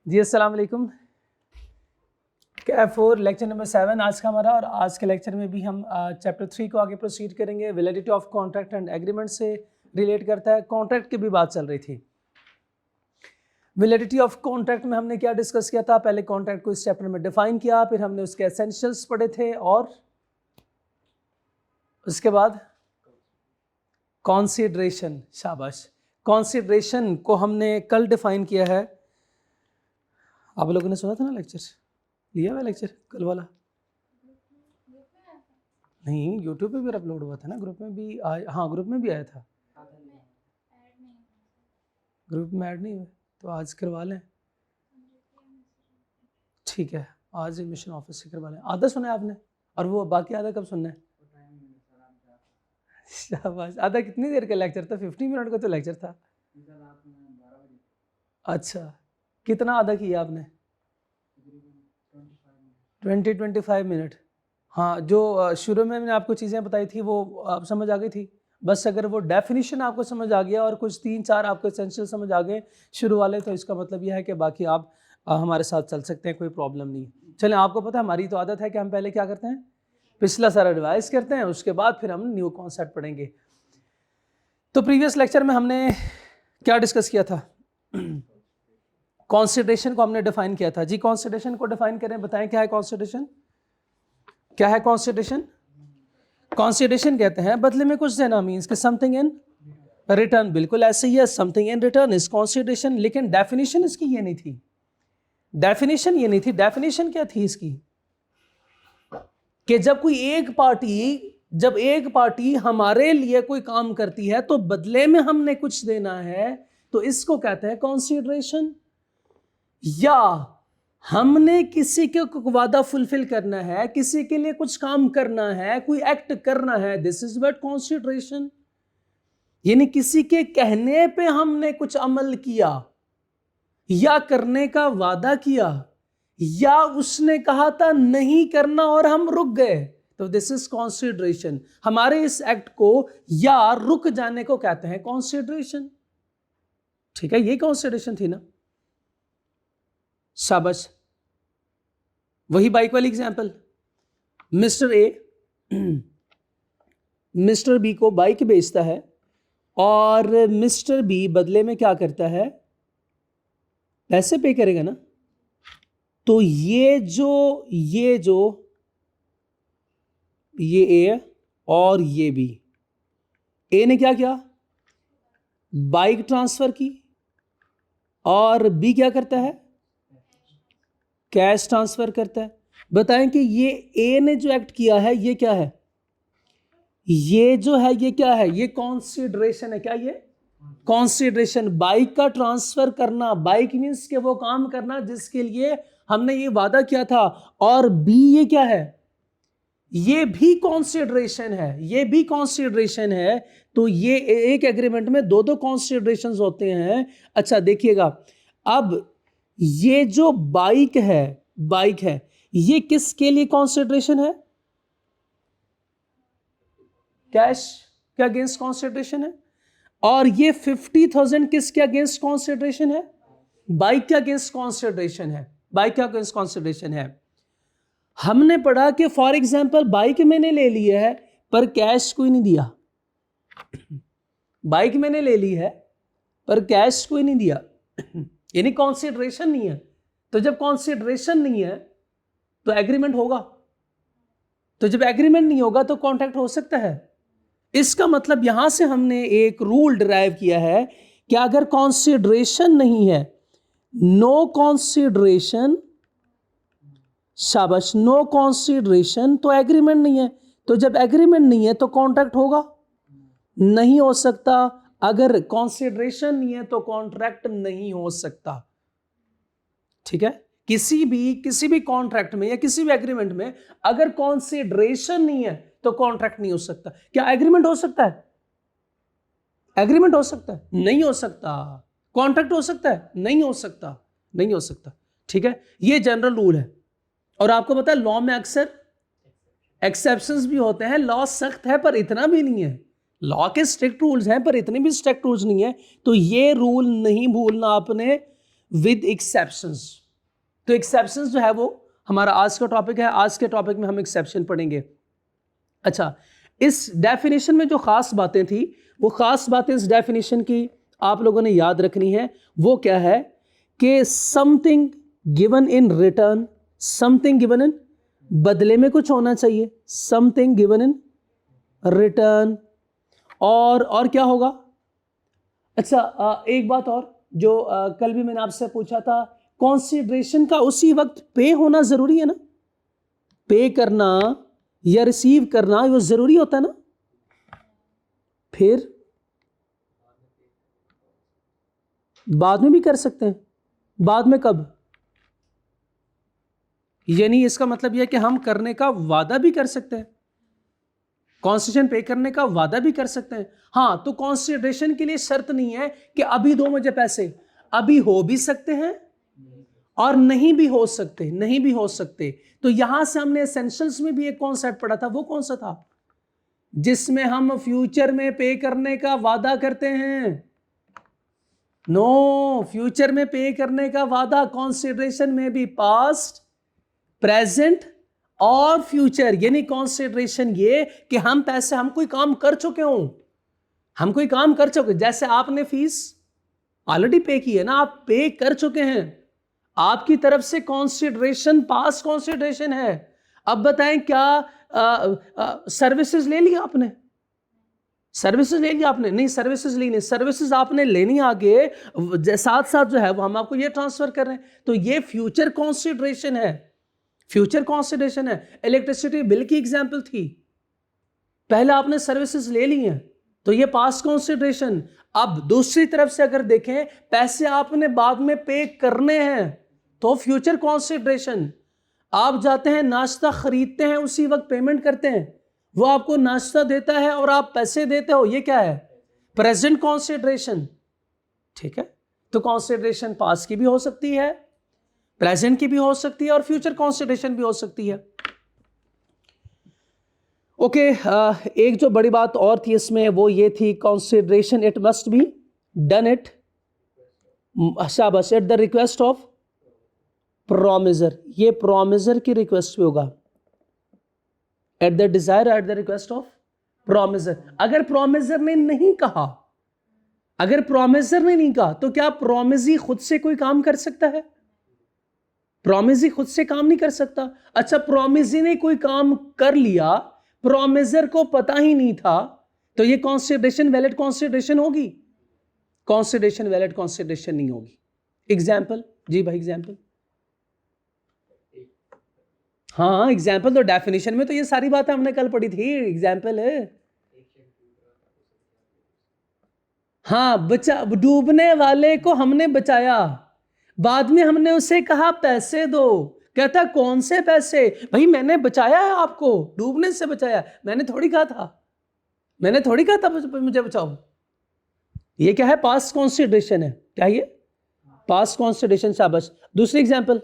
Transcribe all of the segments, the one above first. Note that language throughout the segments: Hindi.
जी अस्सलाम वालेकुम। कैफ 4 लेक्चर नंबर 7 आज का हमारा, और आज के लेक्चर में भी हम चैप्टर 3 को आगे प्रोसीड करेंगे। Validity of contract and agreement से रिलेट करता है। कॉन्ट्रैक्ट की भी बात चल रही थी। वैलिडिटी ऑफ कॉन्ट्रैक्ट में हमने क्या डिस्कस किया था? पहले कॉन्ट्रैक्ट को इस चैप्टर में डिफाइन किया, फिर हमने उसके एसेंशियल्स पढ़े थे, और उसके बाद कॉन्सिडरेशन। शाबाश। कॉन्सिडरेशन को हमने कल डिफाइन किया है। आप लोगों ने सुना था ना लेक्चर? लिया हुआ लेक्चर कल वाला? नहीं, यूट्यूब पे भी अपलोड हुआ था ना, ग्रुप में भी आया। हाँ, ग्रुप में भी आया था। ग्रुप में ऐड नहीं हुए तो आज करवा लें। ठीक है, आज एडमिशन ऑफिस से करवा लें। आधा सुना है आपने, और वो बाकी आधा कब सुनना है? शाबाश। आधा कितनी देर का लेक्चर था? 50 मिनट का तो लेक्चर था। अच्छा, कितना आधा किया आपने? 20-25 मिनट। हाँ, जो शुरू में मैंने आपको चीज़ें बताई थी वो आप समझ आ गई थी। बस अगर वो डेफिनेशन आपको समझ आ गया और कुछ 3-4 आपको एसेंशियल समझ आ गए शुरू वाले, तो इसका मतलब यह है कि बाकी आप हमारे साथ चल सकते हैं, कोई प्रॉब्लम नहीं। चलें, आपको पता है हमारी तो आदत है कि हम पहले क्या करते हैं, पिछला सारा रिवाइज करते हैं, उसके बाद फिर हम न्यू कॉन्सेप्ट पढ़ेंगे। तो प्रीवियस लेक्चर में हमने क्या डिस्कस किया था? कॉन्सिडरेशन को हमने डिफाइन किया था। जी, कॉन्सिडरेशन को डिफाइन करें, बताएं क्या है कॉन्सिडरेशन? क्या है कॉन्सिडरेशन? कॉन्सिडरेशन कहते हैं बदले में कुछ देना, मीन्स कि समथिंग इन रिटर्न। बिल्कुल ऐसे ही है, something in return is consideration. लेकिन डेफिनेशन इसकी ये नहीं थी। डेफिनेशन ये नहीं थी। डेफिनेशन क्या थी इसकी? कि जब एक पार्टी हमारे लिए कोई काम करती है तो बदले में हमने कुछ देना है, तो इसको कहते हैं कॉन्सिडरेशन। या हमने किसी के वादा फुलफिल करना है, किसी के लिए कुछ काम करना है, कोई एक्ट करना है, दिस इज व्हाट कॉन्सिडरेशन। यानी किसी के कहने पे हमने कुछ अमल किया या करने का वादा किया, या उसने कहा था नहीं करना और हम रुक गए, तो दिस इज कॉन्सिडरेशन। हमारे इस एक्ट को या रुक जाने को कहते हैं कॉन्सिडरेशन। ठीक है, ये कॉन्सिडरेशन थी ना? शाबाश। वही बाइक वाली example. Mister A mister B को बाइक बेचता है, और मिस्टर बी बदले में क्या करता है? पैसे पे करेगा ना। तो ये ए और ये बी, ए ने क्या किया? बाइक ट्रांसफर की, और बी क्या करता है? कैश ट्रांसफर करता है। बताएं कि ये ए ने जो एक्ट किया है ये क्या है? ये जो है ये क्या है? ये कॉन्सिडरेशन है। क्या ये? कॉन्सिडरेशन। बाइक का ट्रांसफर करना, बाइक मींस के वो काम करना जिसके लिए हमने ये वादा किया था। और बी ये क्या है? ये भी कॉन्सिडरेशन है। ये भी कॉन्सिडरेशन है। तो ये एक एग्रीमेंट में दो दो कॉन्सिडरेशंस होते हैं। अच्छा देखिएगा, अब ये जो बाइक है ये किसके लिए कॉन्सिडरेशन है? कैश के अगेंस्ट कॉन्सिडरेशन है। और ये 50,000 किसके अगेंस्ट कॉन्सिडरेशन है? बाइक के अगेंस्ट कॉन्सिडरेशन है। बाइक के अगेंस्ट कॉन्सिडरेशन है। हमने पढ़ा कि फॉर एग्जांपल बाइक मैंने ले ली है पर कैश कोई नहीं दिया। बाइक मैंने ले ली है पर कैश कोई नहीं दिया, यानी कॉन्सिडरेशन नहीं है। तो जब कॉन्सिडरेशन नहीं है तो एग्रीमेंट होगा? तो जब एग्रीमेंट नहीं होगा तो कॉन्ट्रैक्ट हो सकता है? इसका मतलब यहां से हमने एक रूल डिराइव किया है कि अगर कॉन्सिडरेशन नहीं है, नो कॉन्सिडरेशन, शाबाश, नो कॉन्सिडरेशन, तो एग्रीमेंट नहीं है। तो जब एग्रीमेंट नहीं है तो कॉन्ट्रैक्ट होगा? नहीं हो सकता। अगर कॉन्सिडरेशन नहीं है तो कॉन्ट्रैक्ट नहीं हो सकता। ठीक है, किसी भी कॉन्ट्रैक्ट में या किसी भी एग्रीमेंट में अगर कॉन्सिडरेशन नहीं है तो कॉन्ट्रैक्ट नहीं हो सकता। क्या एग्रीमेंट हो सकता है? एग्रीमेंट हो सकता है? नहीं हो सकता। कॉन्ट्रैक्ट हो सकता है? नहीं हो सकता। नहीं हो सकता। ठीक है, ये जनरल रूल है। और आपको पता है लॉ में अक्सर एक्सेप्शंस भी होते हैं। लॉ सख्त है पर इतना भी नहीं है। लॉ के स्ट्रिक्ट रूल्स हैं पर इतने भी स्ट्रिक्ट रूल्स नहीं है। तो ये रूल नहीं भूलना आपने। With exceptions. तो एक्सेप्शंस जो है वो हमारा आज का टॉपिक है। आज के टॉपिक में हम एक्सेप्शन पढ़ेंगे। अच्छा, इस डेफिनेशन में जो खास बातें थी, वो खास बातें इस डेफिनेशन की आप लोगों ने याद रखनी है। वो क्या है कि something given in return, something given in, बदले में कुछ होना चाहिए, समथिंग गिवन इन रिटर्न। और क्या होगा? अच्छा, एक बात और जो कल भी मैंने आपसे पूछा था, कंसीडरेशन का उसी वक्त पे होना जरूरी है ना? पे करना या रिसीव करना वो जरूरी होता है ना? फिर बाद में भी कर सकते हैं। बाद में कब? यानी इसका मतलब यह है कि हम करने का वादा भी कर सकते हैं, कॉन्सेशन पे करने का वादा भी कर सकते हैं। हाँ, तो कंसीडरेशन के लिए शर्त नहीं है कि अभी दो मुझे पैसे, अभी हो भी सकते हैं और नहीं भी हो सकते, नहीं भी हो सकते। तो यहां से हमने एसेंशियल्स में भी एक कॉन्सेप्ट पढ़ा था, वो कौन सा था? जिसमें हम फ्यूचर में पे करने का वादा करते हैं। नो, फ्यूचर में पे करने का वादा कंसीडरेशन में भी पास्ट, प्रेजेंट और फ्यूचर। यानी कंसीडरेशन ये कि हम पैसे, हम कोई काम कर चुके हो, हम कोई काम कर चुके, जैसे आपने फीस ऑलरेडी पे की है ना, आप पे कर चुके हैं, आपकी तरफ से कंसीडरेशन पास्ट कंसीडरेशन है। अब बताएं क्या सर्विसेज ले लिया आपने? सर्विसेज ले लिया आपने? नहीं, सर्विसेज ली नहीं, सर्विसेज आपने लेनी आगे, साथ साथ जो है वो हम आपको ये ट्रांसफर कर रहे हैं। तो ये फ्यूचर कंसीडरेशन है, फ्यूचर कंसीडरेशन है। इलेक्ट्रिसिटी बिल की एग्जांपल थी, पहले आपने सर्विसेज ले ली हैं, तो ये पास्ट कंसीडरेशन। अब दूसरी तरफ से अगर देखें, पैसे आपने बाद में पे करने हैं, तो फ्यूचर कंसीडरेशन। आप जाते हैं नाश्ता खरीदते हैं, उसी वक्त पेमेंट करते हैं, वो आपको नाश्ता देता है और आप पैसे देते हो, ये क्या है? Present consideration. ठीक है, तो कंसीडरेशन पास्ट की भी हो सकती है, प्रेजेंट की भी हो सकती है और फ्यूचर कंसीडरेशन भी हो सकती है। ओके, एक जो बड़ी बात और थी इसमें वो ये थी, consideration it must be done it, शाबाश, at the request of promisor. ये प्रोमिसर की रिक्वेस्ट पे होगा, at the desire, at the request of promisor. अगर प्रोमिसर ने नहीं कहा, अगर प्रोमिसर ने नहीं कहा, तो क्या प्रोमिसी खुद से कोई काम कर सकता है? प्रोमिसी खुद से काम नहीं कर सकता। अच्छा, प्रोमिसी ने कोई काम कर लिया, प्रोमिसर को पता ही नहीं था, तो ये कंसीडरेशन वैलिड कंसीडरेशन होगी? कंसीडरेशन वैलिड कंसीडरेशन नहीं होगी। एग्जाम्पल? जी भाई, एग्जाम्पल। हाँ, एग्जाम्पल तो डेफिनेशन में तो ये सारी बातें हमने कल पढ़ी थी, एग्जाम्पल है। हाँ, बचा, डूबने वाले को हमने बचाया, बाद में हमने उसे कहा पैसे दो, कहता कौन से पैसे? भाई मैंने बचाया है आपको, डूबने से बचाया, मैंने थोड़ी कहा था, मैंने थोड़ी कहा था मुझे बचाओ। ये क्या है? पास्ट कंसीडरेशन है। क्या ये? Past consideration. शाबाश। दूसरी एग्जांपल,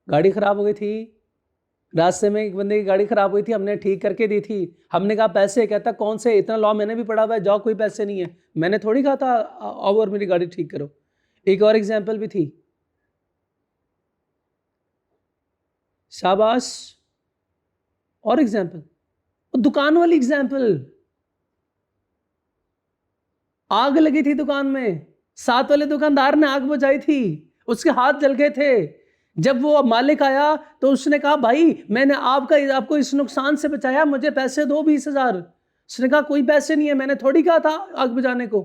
गाड़ी खराब हो गई थी, रास्ते में एक बंदे की गाड़ी खराब हुई थी, हमने ठीक करके दी थी, हमने कहा पैसे, कहता कौन से? इतना लॉ मैंने भी पढ़ा हुआ है, जाओ कोई पैसे नहीं है, मैंने थोड़ी कहा था आओ और मेरी गाड़ी ठीक करो। एक और एग्जांपल भी थी, शाबाश, और एग्जांपल, दुकान वाली एग्जांपल, आग लगी थी दुकान में, साथ वाले दुकानदार ने आग बुझाई थी, उसके हाथ जल गए थे, जब वो मालिक आया तो उसने कहा भाई मैंने आपको इस नुकसान से बचाया, मुझे पैसे दो 20,000। उसने कहा कोई पैसे नहीं है, मैंने थोड़ी कहा था आग बुझाने को।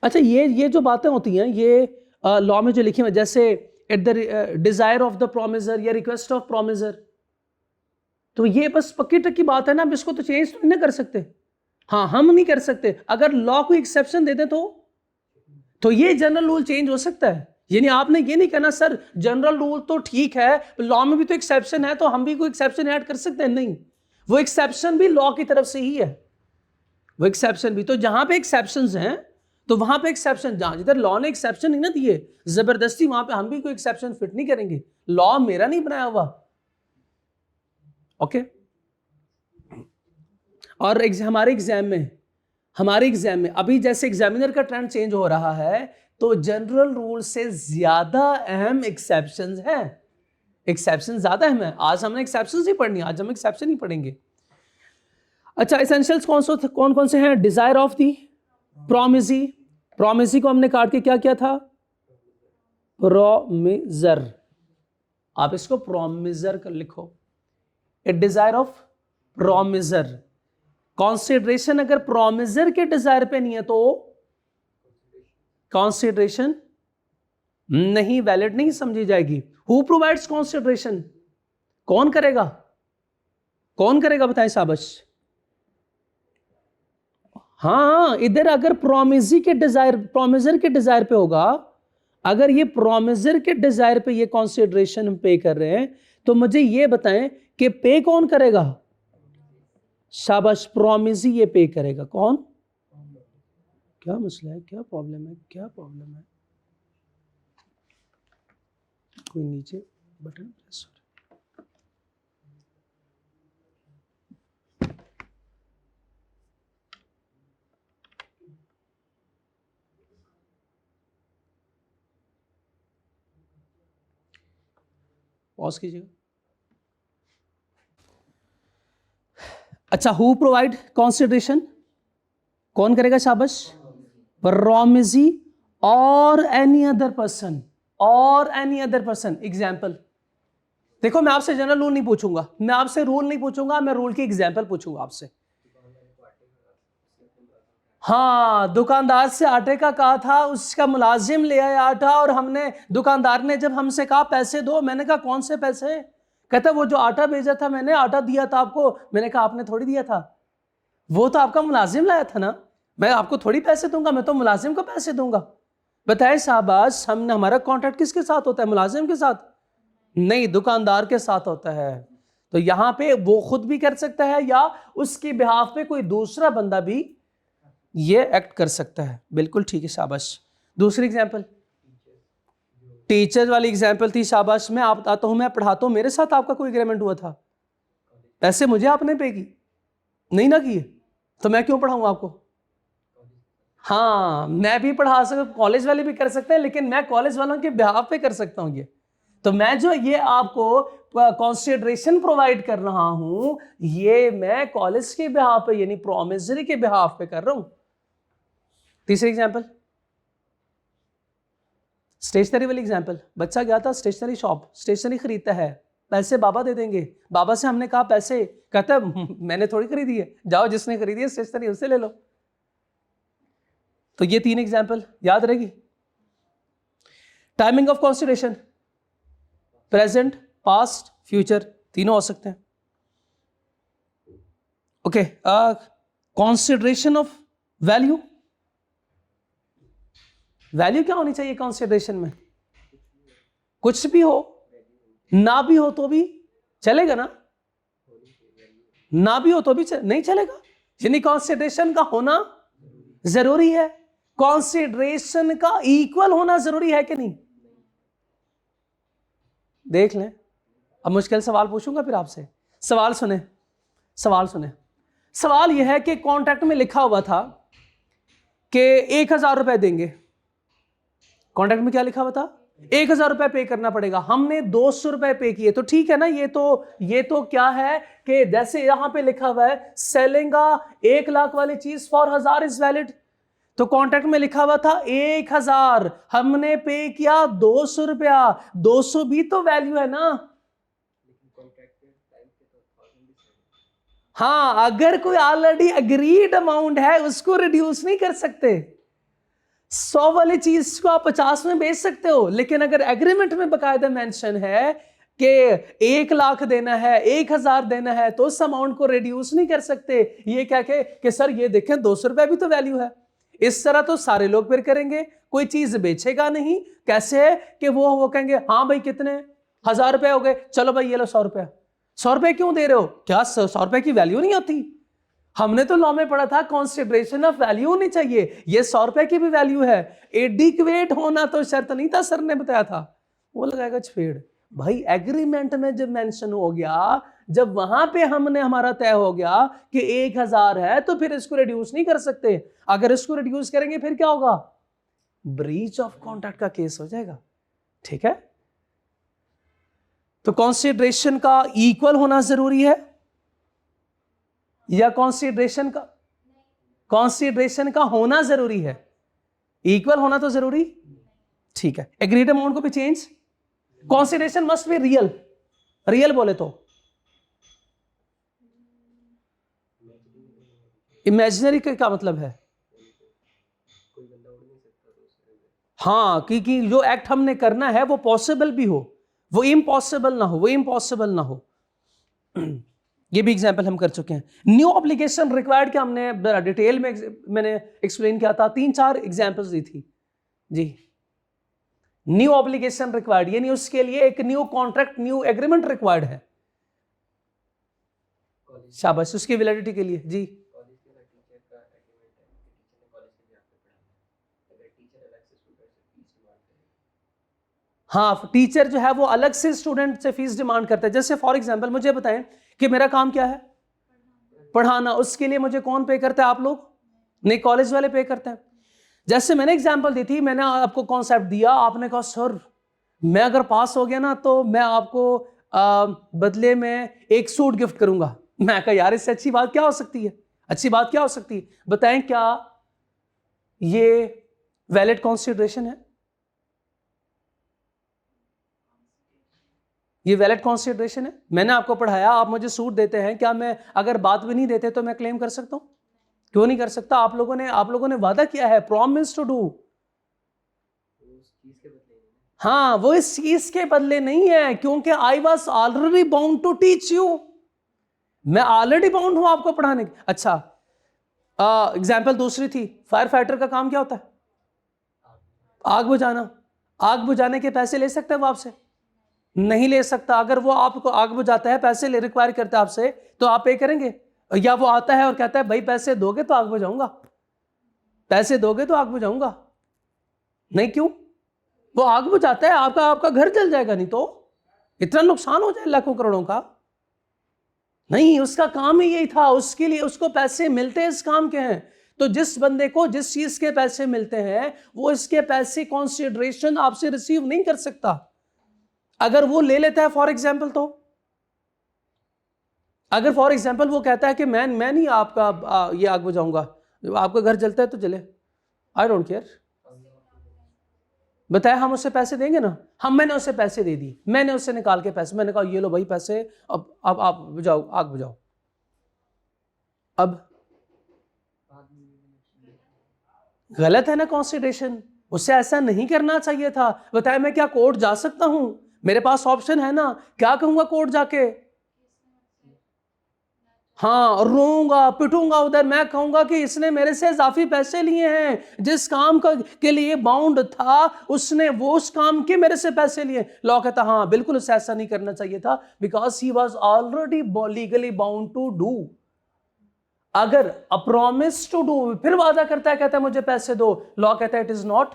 अच्छा, ये जो बातें होती हैं ये लॉ में जो लिखी हुई, जैसे eight the desire of the promisor या रिक्वेस्ट ऑफ प्रोमिसर, तो ये बस पक्की टक्की बात है ना, अब इसको तो चेंज तो नहीं कर सकते। हाँ, हम नहीं कर सकते, अगर लॉ को एक्सेप्शन दे दे तो ये जनरल रूल चेंज हो सकता है। यानी आपने ये नहीं कहना सर जनरल रूल तो ठीक है, लॉ में भी तो एक्सेप्शन है, तो हम भी कोई एक्सेप्शन ऐड कर सकते हैं। नहीं, वो एक्सेप्शन भी लॉ की तरफ से ही है, वो एक्सेप्शन भी। तो जहां पे एक्सेप्शंस हैं तो वहां पे एक्सेप्शन, जहां जिधर लॉ ने एक्सेप्शन नहीं ना दिए जबरदस्ती, वहां पे हम भी कोई एक्सेप्शन फिट नहीं करेंगे, लॉ मेरा नहीं बनाया हुआ। ओके, और हमारे एग्जाम में अभी जैसे एग्जामिनर का ट्रेंड चेंज हो रहा है, तो जनरल रूल से ज्यादा अहम एक्सेप्शंस हैं। एक्सेप्शन ज्यादा अहम है। आज हमने एक्सेप्शंस ही पढ़नी, आज हम एक्सेप्शन ही पढ़ेंगे। अच्छा, एसेंशियल्स कौन कौन से हैं? Desire of the promisee, promisee को हमने काट के क्या किया था? प्रोमिजर। आप इसको प्रोमिजर कर लिखो। A desire of promisor. Consideration अगर प्रोमिजर के डिजायर पे नहीं है तो कॉन्सिडरेशन नहीं, वैलिड नहीं समझी जाएगी। Who provides consideration? कौन करेगा? कौन करेगा बताएं शाबाश। हाँ, इधर अगर प्रोमिजर के डिजायर पे होगा, अगर ये प्रोमिजर के डिजायर पे ये कॉन्सिडरेशन हम पे कर रहे हैं, तो मुझे ये बताएं कि पे कौन करेगा? शाबाश, प्रोमिसी ये पे करेगा। कौन? क्या मसला है? क्या प्रॉब्लम है? क्या प्रॉब्लम है? कोई नीचे बटन प्रेस हो रहा है। पॉज कीजिएगा। अच्छा, हु प्रोवाइड कॉन्सिडरेशन? कौन करेगा? शाबाश, प्रोमिसी और एनी अदर पर्सन, और एनी अदर पर्सन। एग्जाम्पल देखो, मैं आपसे जनरल रूल नहीं पूछूंगा, मैं आपसे रूल नहीं पूछूंगा, मैं रूल की एग्जाम्पल पूछूंगा आपसे। हाँ, दुकानदार से आटे का कहा था, उसका मुलाजिम ले आया आटा, और हमने, दुकानदार ने जब हमसे कहा पैसे दो, मैंने कहा कौन से पैसे? कहता वो जो आटा भेजा था, मैंने आटा दिया था आपको। मैंने कहा आपने थोड़ी दिया था, वो तो आपका मुलाजिम लाया था ना, मैं आपको थोड़ी पैसे दूंगा, मैं तो मुलाजिम को पैसे दूंगा। बताए शाबाश, हमने, हमारा कॉन्ट्रैक्ट किसके साथ होता है? मुलाजिम के साथ नहीं, दुकानदार के साथ होता है। तो यहां पे वो खुद भी कर सकता है या उसके बिहाफ पे कोई दूसरा बंदा भी ये एक्ट कर सकता है। बिल्कुल ठीक है, शाबाश। दूसरी एग्जांपल, टीचर वाली एग्जांपल थी। शाबाश, मैं आप आता हूं, मैं पढ़ाता हूं, मेरे साथ आपका कोई एग्रीमेंट हुआ था? पैसे मुझे आपने पे की नहीं ना किए, तो मैं क्यों पढ़ाऊं आपको? हाँ, मैं भी पढ़ा सकता, कॉलेज वाले भी कर सकते हैं, लेकिन मैं कॉलेज वालों के बिहाफ पे कर सकता हूं ये। तो मैं जो ये आपको कंसीडरेशन प्रोवाइड कर रहा हूं, ये मैं कॉलेज के बिहाफ पे, यानी प्रोमिसरी के बिहाफ पे कर रहा हूं। तीसरी एग्जांपल, स्टेशनरी वाली एग्जांपल। बच्चा गया था स्टेशनरी शॉप, स्टेशनरी खरीदता है, पैसे बाबा दे देंगे। बाबा से हमने कहा पैसे, कहता है मैंने थोड़ी खरीदी है, जाओ जिसने खरीदी है स्टेशनरी उससे ले लो। तो ये तीन एग्जांपल याद रहेगी। Timing of consideration, present, past, future, तीनों हो सकते हैं। Okay, consideration of value. Value क्या होनी चाहिए कंसीडरेशन में? कुछ भी हो, ना भी हो तो भी चलेगा ना, ना भी हो तो भी नहीं चलेगा, यानी कंसीडरेशन का होना जरूरी है। कंसीडरेशन का इक्वल होना जरूरी है कि नहीं? देख लें, अब मुश्किल सवाल पूछूंगा फिर आपसे। सवाल सुने, सवाल सुने। सवाल यह है कि कॉन्ट्रैक्ट में लिखा हुआ था कि 1000 रुपए देंगे। कॉन्ट्रैक्ट में क्या लिखा हुआ था? 1000 रुपए पे करना पड़ेगा। हमने 200 रुपए पे किए, तो ठीक है ना। ये तो क्या है कि जैसे यहां पे लिखा हुआ है, सेलिंग 1 लाख वाली चीज फॉर 1000 इज वैलिड। तो कॉन्ट्रैक्ट में लिखा हुआ था 1000, हमने पे किया 200 रुपया, 200 भी तो वैल्यू है ना। हाँ, अगर कोई ऑलरेडी अग्रीड अमाउंट है उसको रिड्यूस नहीं कर सकते। 100 वाली चीज को आप 50 में बेच सकते हो, लेकिन अगर एग्रीमेंट में बकायदा मेंशन है कि 1 लाख देना है, 1000 देना है, तो उस अमाउंट को रिड्यूस नहीं कर सकते। ये क्या कि सर ये देखें 200 रुपए भी तो वैल्यू है। इस तरह तो सारे लोग फिर करेंगे, कोई चीज बेचेगा नहीं। कैसे है कि वो कहेंगे हाँ भाई कितने 1000 रुपए हो गए, चलो भाई ये लो 100 रुपया। 100 रुपए क्यों दे रहे हो? क्या 100 रुपए की वैल्यू नहीं होती? हमने तो लॉ में पढ़ा था कंसीडरेशन ऑफ वैल्यू होनी चाहिए, ये 100 रुपए की भी वैल्यू है। एडिक्वेट होना तो शर्त नहीं था, सर ने बताया था। वो लगाएगा छेड़। भाई एग्रीमेंट में जब मेंशन हो गया जब वहां पे हमने हमारा तय हो गया कि 1000 है तो फिर इसको रिड्यूस नहीं कर सकते। अगर इसको रिड्यूस करेंगे फिर क्या होगा, ब्रीच ऑफ कॉन्ट्रैक्ट का केस हो जाएगा। ठीक है, तो कंसीडरेशन का इक्वल होना जरूरी है या कंसीडरेशन का होना जरूरी है? इक्वल होना तो जरूरी, ठीक है। एग्रीड अमाउंट को भी change, consideration must be real, real बोले तो इमेजिनरी का क्या मतलब है? हाँ, क्योंकि जो एक्ट हमने करना है वो पॉसिबल भी हो, वो इम्पॉसिबल ना हो, वो इम्पॉसिबल ना हो। ये भी एग्जांपल हम कर चुके हैं। न्यू ऑब्लिगेशन रिक्वायर्ड क्या हमने डिटेल में मैंने एक्सप्लेन किया था, 3-4 एग्जांपल्स दी थी जी। न्यू ऑब्लिगेशन रिक्वायर्ड यानी उसके लिए एक new contract, new agreement required है। शाबाश, उसकी वैलिडिटी के लिए जी। हाँ, टीचर जो है वो अलग से स्टूडेंट से फीस डिमांड करता है। जैसे फॉर एग्जांपल मुझे बताएं कि मेरा काम क्या है, पढ़ाना, उसके लिए मुझे कौन पे करता है? आप लोग नहीं, कॉलेज वाले पे करते हैं। जैसे मैंने एग्जांपल दी थी, मैंने आपको कॉन्सेप्ट दिया, आपने कहा सर मैं अगर पास हो गया ना तो मैं आपको बदले में एक सूट गिफ्ट करूंगा। मैं कहा यार इससे अच्छी बात क्या हो सकती है, अच्छी बात क्या हो सकती है? बताएं क्या ये वैलिड कंसीडरेशन है? ये वैलिड कंसीडरेशन है? मैंने आपको पढ़ाया, आप मुझे सूट देते हैं, क्या मैं अगर बात भी नहीं देते तो मैं क्लेम कर सकता हूं? क्यों नहीं कर सकता? आप लोगों ने वादा किया है, प्रॉमिस टू डू। हाँ, वो इस चीज के बदले नहीं है, क्योंकि I was already bound to teach you, मैं ऑलरेडी बाउंड हूं आपको पढ़ाने की। अच्छा, एग्जाम्पल दूसरी थी, फायर फाइटर का काम क्या होता है? आग बुझाना। आग बुझाने के पैसे ले सकता है वो आपसे? नहीं ले सकता। अगर वो आपको आग बुझाता है, पैसे ले रिक्वायर करता है आपसे, तो आप पे करेंगे? या वो आता है और कहता है भाई पैसे दोगे तो आग बुझाऊंगा, पैसे दोगे तो आग बुझाऊंगा? नहीं, क्यों? वो आग बुझाता है, आपका घर जल जाएगा, नहीं तो इतना नुकसान हो जाए लाखों करोड़ों का। नहीं, उसका काम ही यही था, उसके लिए उसको पैसे मिलते हैं, इस काम के हैं। तो जिस बंदे को जिस चीज के पैसे मिलते हैं वो इसके पैसे कंसीडरेशन आपसे रिसीव नहीं कर सकता। अगर वो ले लेता है फॉर एग्जाम्पल, तो अगर फॉर एग्जाम्पल वो कहता है कि मैं नहीं आपका ये आग बुझाऊंगा, आपका घर जलता है तो जले, आई डोंट केयर, बताया हम उससे पैसे देंगे ना, मैंने उससे पैसे दे दी, मैंने उससे निकाल के पैसे, मैंने कहा ये लो भाई पैसे, अब आप बुझाओ, आग बुझाओ। अब गलत है ना कंसीडरेशन, उससे ऐसा नहीं करना चाहिए था। बताया मैं क्या कोर्ट जा सकता हूं? मेरे पास ऑप्शन है ना, क्या कहूंगा कोर्ट जाके? हाँ, रोऊंगा पिटूंगा उधर, मैं कहूंगा कि इसने मेरे से इजाफी पैसे लिए हैं, जिस काम के लिए बाउंड था उसने वो उस काम के मेरे से पैसे लिए। लॉ कहता हाँ बिल्कुल उसे ऐसा नहीं करना चाहिए था, because he was already legally bound to do. अगर अ प्रॉमिस टू डू, फिर वादा करता है, कहता है मुझे पैसे दो, लॉ कहता है it is not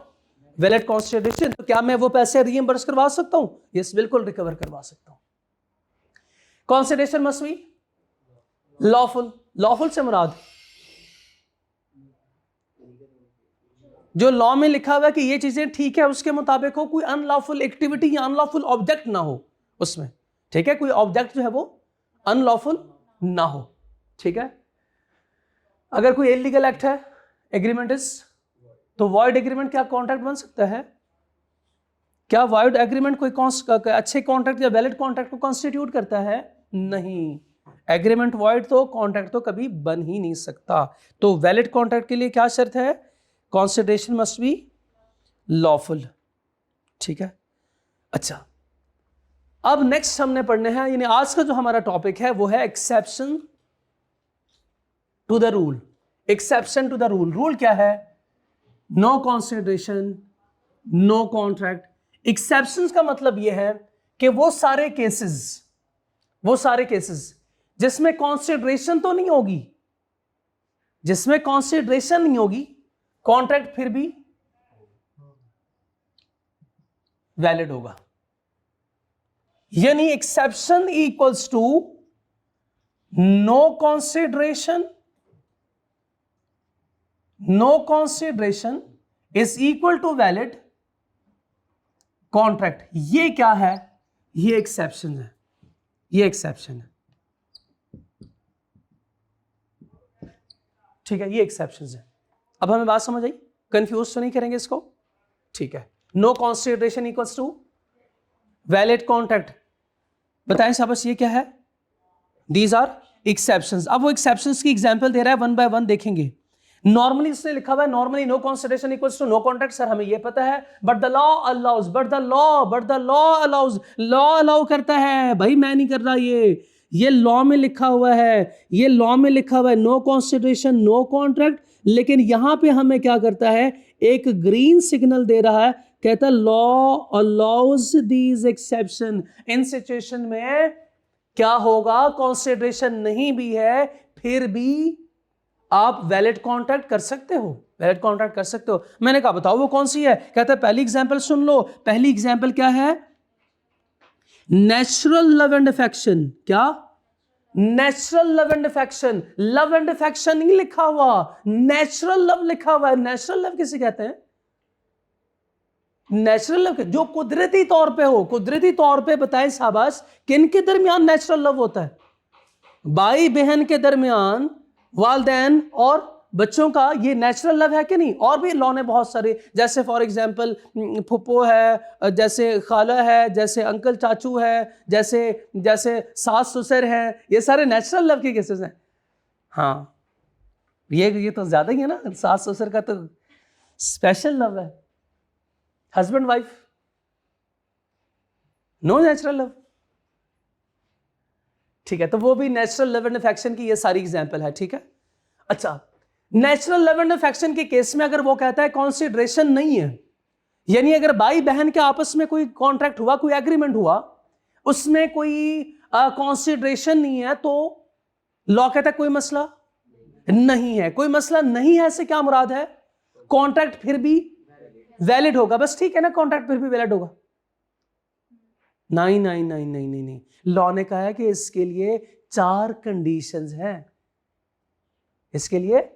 valid consideration, तो क्या मैं वो पैसे रीइंबर्स करवा सकता हूं? यस, बिल्कुल रिकवर करवा सकता हूं। Consideration must be lawful. Lawful से मुराद जो लॉ में लिखा हुआ है कि ये चीजें ठीक है उसके मुताबिक हो, कोई अनलॉफुल एक्टिविटी या अनलॉफुल ऑब्जेक्ट ना हो उसमें। ठीक है, कोई ऑब्जेक्ट जो है वो अनलॉफुल ना हो। ठीक है, अगर कोई इलीगल एक्ट है, एग्रीमेंट इज, तो वॉइड एग्रीमेंट क्या कॉन्ट्रैक्ट बन सकता है? क्या वॉइड एग्रीमेंट कोई अच्छे कॉन्ट्रैक्ट या वैलिड कॉन्ट्रैक्ट को कॉन्स्टिट्यूट करता है? नहीं, एग्रीमेंट वॉइड तो कॉन्ट्रैक्ट तो कभी बन ही नहीं सकता। तो वैलिड कॉन्ट्रैक्ट के लिए क्या शर्त है? Consideration must be lawful. ठीक है, अच्छा, अब नेक्स्ट हमने पढ़ने हैं, यानी आज का जो हमारा टॉपिक है वो है exception to the rule. Exception to the rule. Rule क्या है? No consideration, no contract. Exceptions का मतलब यह है कि वो सारे केसेस जिसमें कंसीडरेशन तो नहीं होगी, जिसमें कंसीडरेशन नहीं होगी, कॉन्ट्रैक्ट फिर भी वैलिड होगा। यानी exception equals to no consideration, no consideration is equal to valid contract. ये क्या है? ये एक्सेप्शन है, ये एक्सेप्शन है, ठीक है, ये एक्सेप्शन है। अब हमें बात समझ आई? कंफ्यूज तो नहीं करेंगे इसको? ठीक है। No consideration equals to valid contract. बताएं शाबाश, ये क्या है? These are exceptions. अब वो एक्सेप्शंस की एग्जांपल दे रहा है, वन बाय वन देखेंगे। नॉर्मली इसने लिखा हुआ है normally no consideration equals to no contract. Sir हमें ये पता है, but the law allows, but the law allows, law allow करता है भाई, मैं नहीं कर रहा, ये लॉ में लिखा हुआ है, ये लॉ में लिखा हुआ है नो कॉन्सिडरेशन नो कॉन्ट्रैक्ट। लेकिन यहां पे हमें क्या करता है, एक ग्रीन सिग्नल दे रहा है, कहता है law allows these exception. In situation में क्या होगा, कॉन्सिडरेशन नहीं भी है फिर भी आप वैलिड कॉन्ट्रैक्ट कर सकते हो, वैलिड कॉन्ट्रैक्ट कर सकते हो। मैंने कहा बताओ वो कौन सी है? कहता है पहली एग्जांपल सुन लो। पहली एग्जांपल क्या है? Natural love and affection. क्या? Natural love and affection. Love and affection नहीं लिखा हुआ, नेचुरल लव लिखा हुआ है। नेचुरल लव किसे कहते हैं? नेचुरल लव जो कुदरती तौर पे हो। कुदरती तौर पे बताएं शाबाश, किन के दरमियान नेचुरल लव होता है? भाई बहन के दरमियान, वालदैन और बच्चों का, ये नेचुरल लव है कि नहीं? और भी लॉ ने बहुत सारे, जैसे फॉर एग्जांपल फुप्पो है, जैसे खाला है, जैसे अंकल चाचू है, जैसे जैसे सास ससुर है, ये सारे नेचुरल लव के केसेस हैं। हाँ, ये तो ज्यादा ही है ना, सास ससुर का तो स्पेशल लव है। Husband wife no natural love, ठीक है, तो वो भी नेचुरल लव एंड अफेक्शन की ये सारी एग्जांपल है, ठीक है। अच्छा, नेचुरल लव एंड अफेक्शन के केस में अगर वो कहता है कॉन्सिडरेशन नहीं है, यानी अगर भाई बहन के आपस में कोई कॉन्ट्रैक्ट हुआ, कोई एग्रीमेंट हुआ, उसमें कोई कॉन्सिडरेशन नहीं है, तो लॉ कहता है कोई मसला नहीं है। कोई मसला नहीं है से क्या मुराद है? कॉन्ट्रैक्ट फिर भी वैलिड होगा, बस, ठीक है ना, कॉन्ट्रैक्ट फिर भी वैलिड होगा। नहीं नहीं नहीं नहीं नहीं नहीं, लॉ ने कहा है कि इसके लिए 4 कंडीशंस हैं, इसके लिए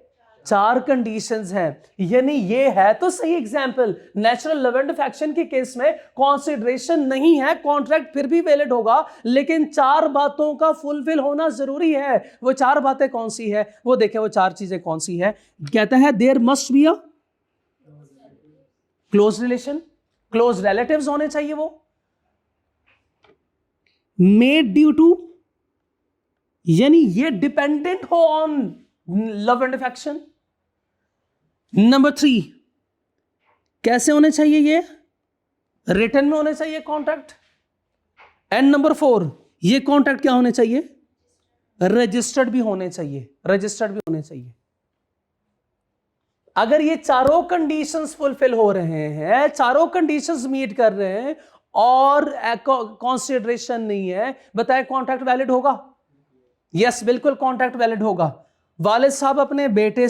4 कंडीशंस हैं। यानी ये है तो सही example, natural love and affection के केस में कॉन्सिडरेशन नहीं है, कॉन्ट्रैक्ट फिर भी वैलिड होगा, लेकिन 4 बातों का फुलफिल होना जरूरी है। वो 4 बातें कौन सी है वो देखें, वो 4 चीजें कौन सी है। कहता है there must be a close relation, close relatives होने चाहिए, वो मेड ड्यू टू, यानी ये डिपेंडेंट हो on love and affection. Number 3, कैसे होने चाहिए? ये रिटन में होने चाहिए कॉन्ट्रैक्ट। एंड नंबर 4, ये कॉन्ट्रैक्ट क्या होने चाहिए? रजिस्टर्ड भी होने चाहिए, रजिस्टर्ड भी होने चाहिए। अगर ये चारों कंडीशंस फुलफिल हो रहे हैं, चारों कंडीशंस मीट कर रहे हैं और कॉन्सिडरेशन नहीं है, बताए कॉन्ट्रैक्ट वैलिड होगा? यस, बिल्कुल कॉन्ट्रैक्ट वैलिड होगा। वालिद साहब अपने बेटे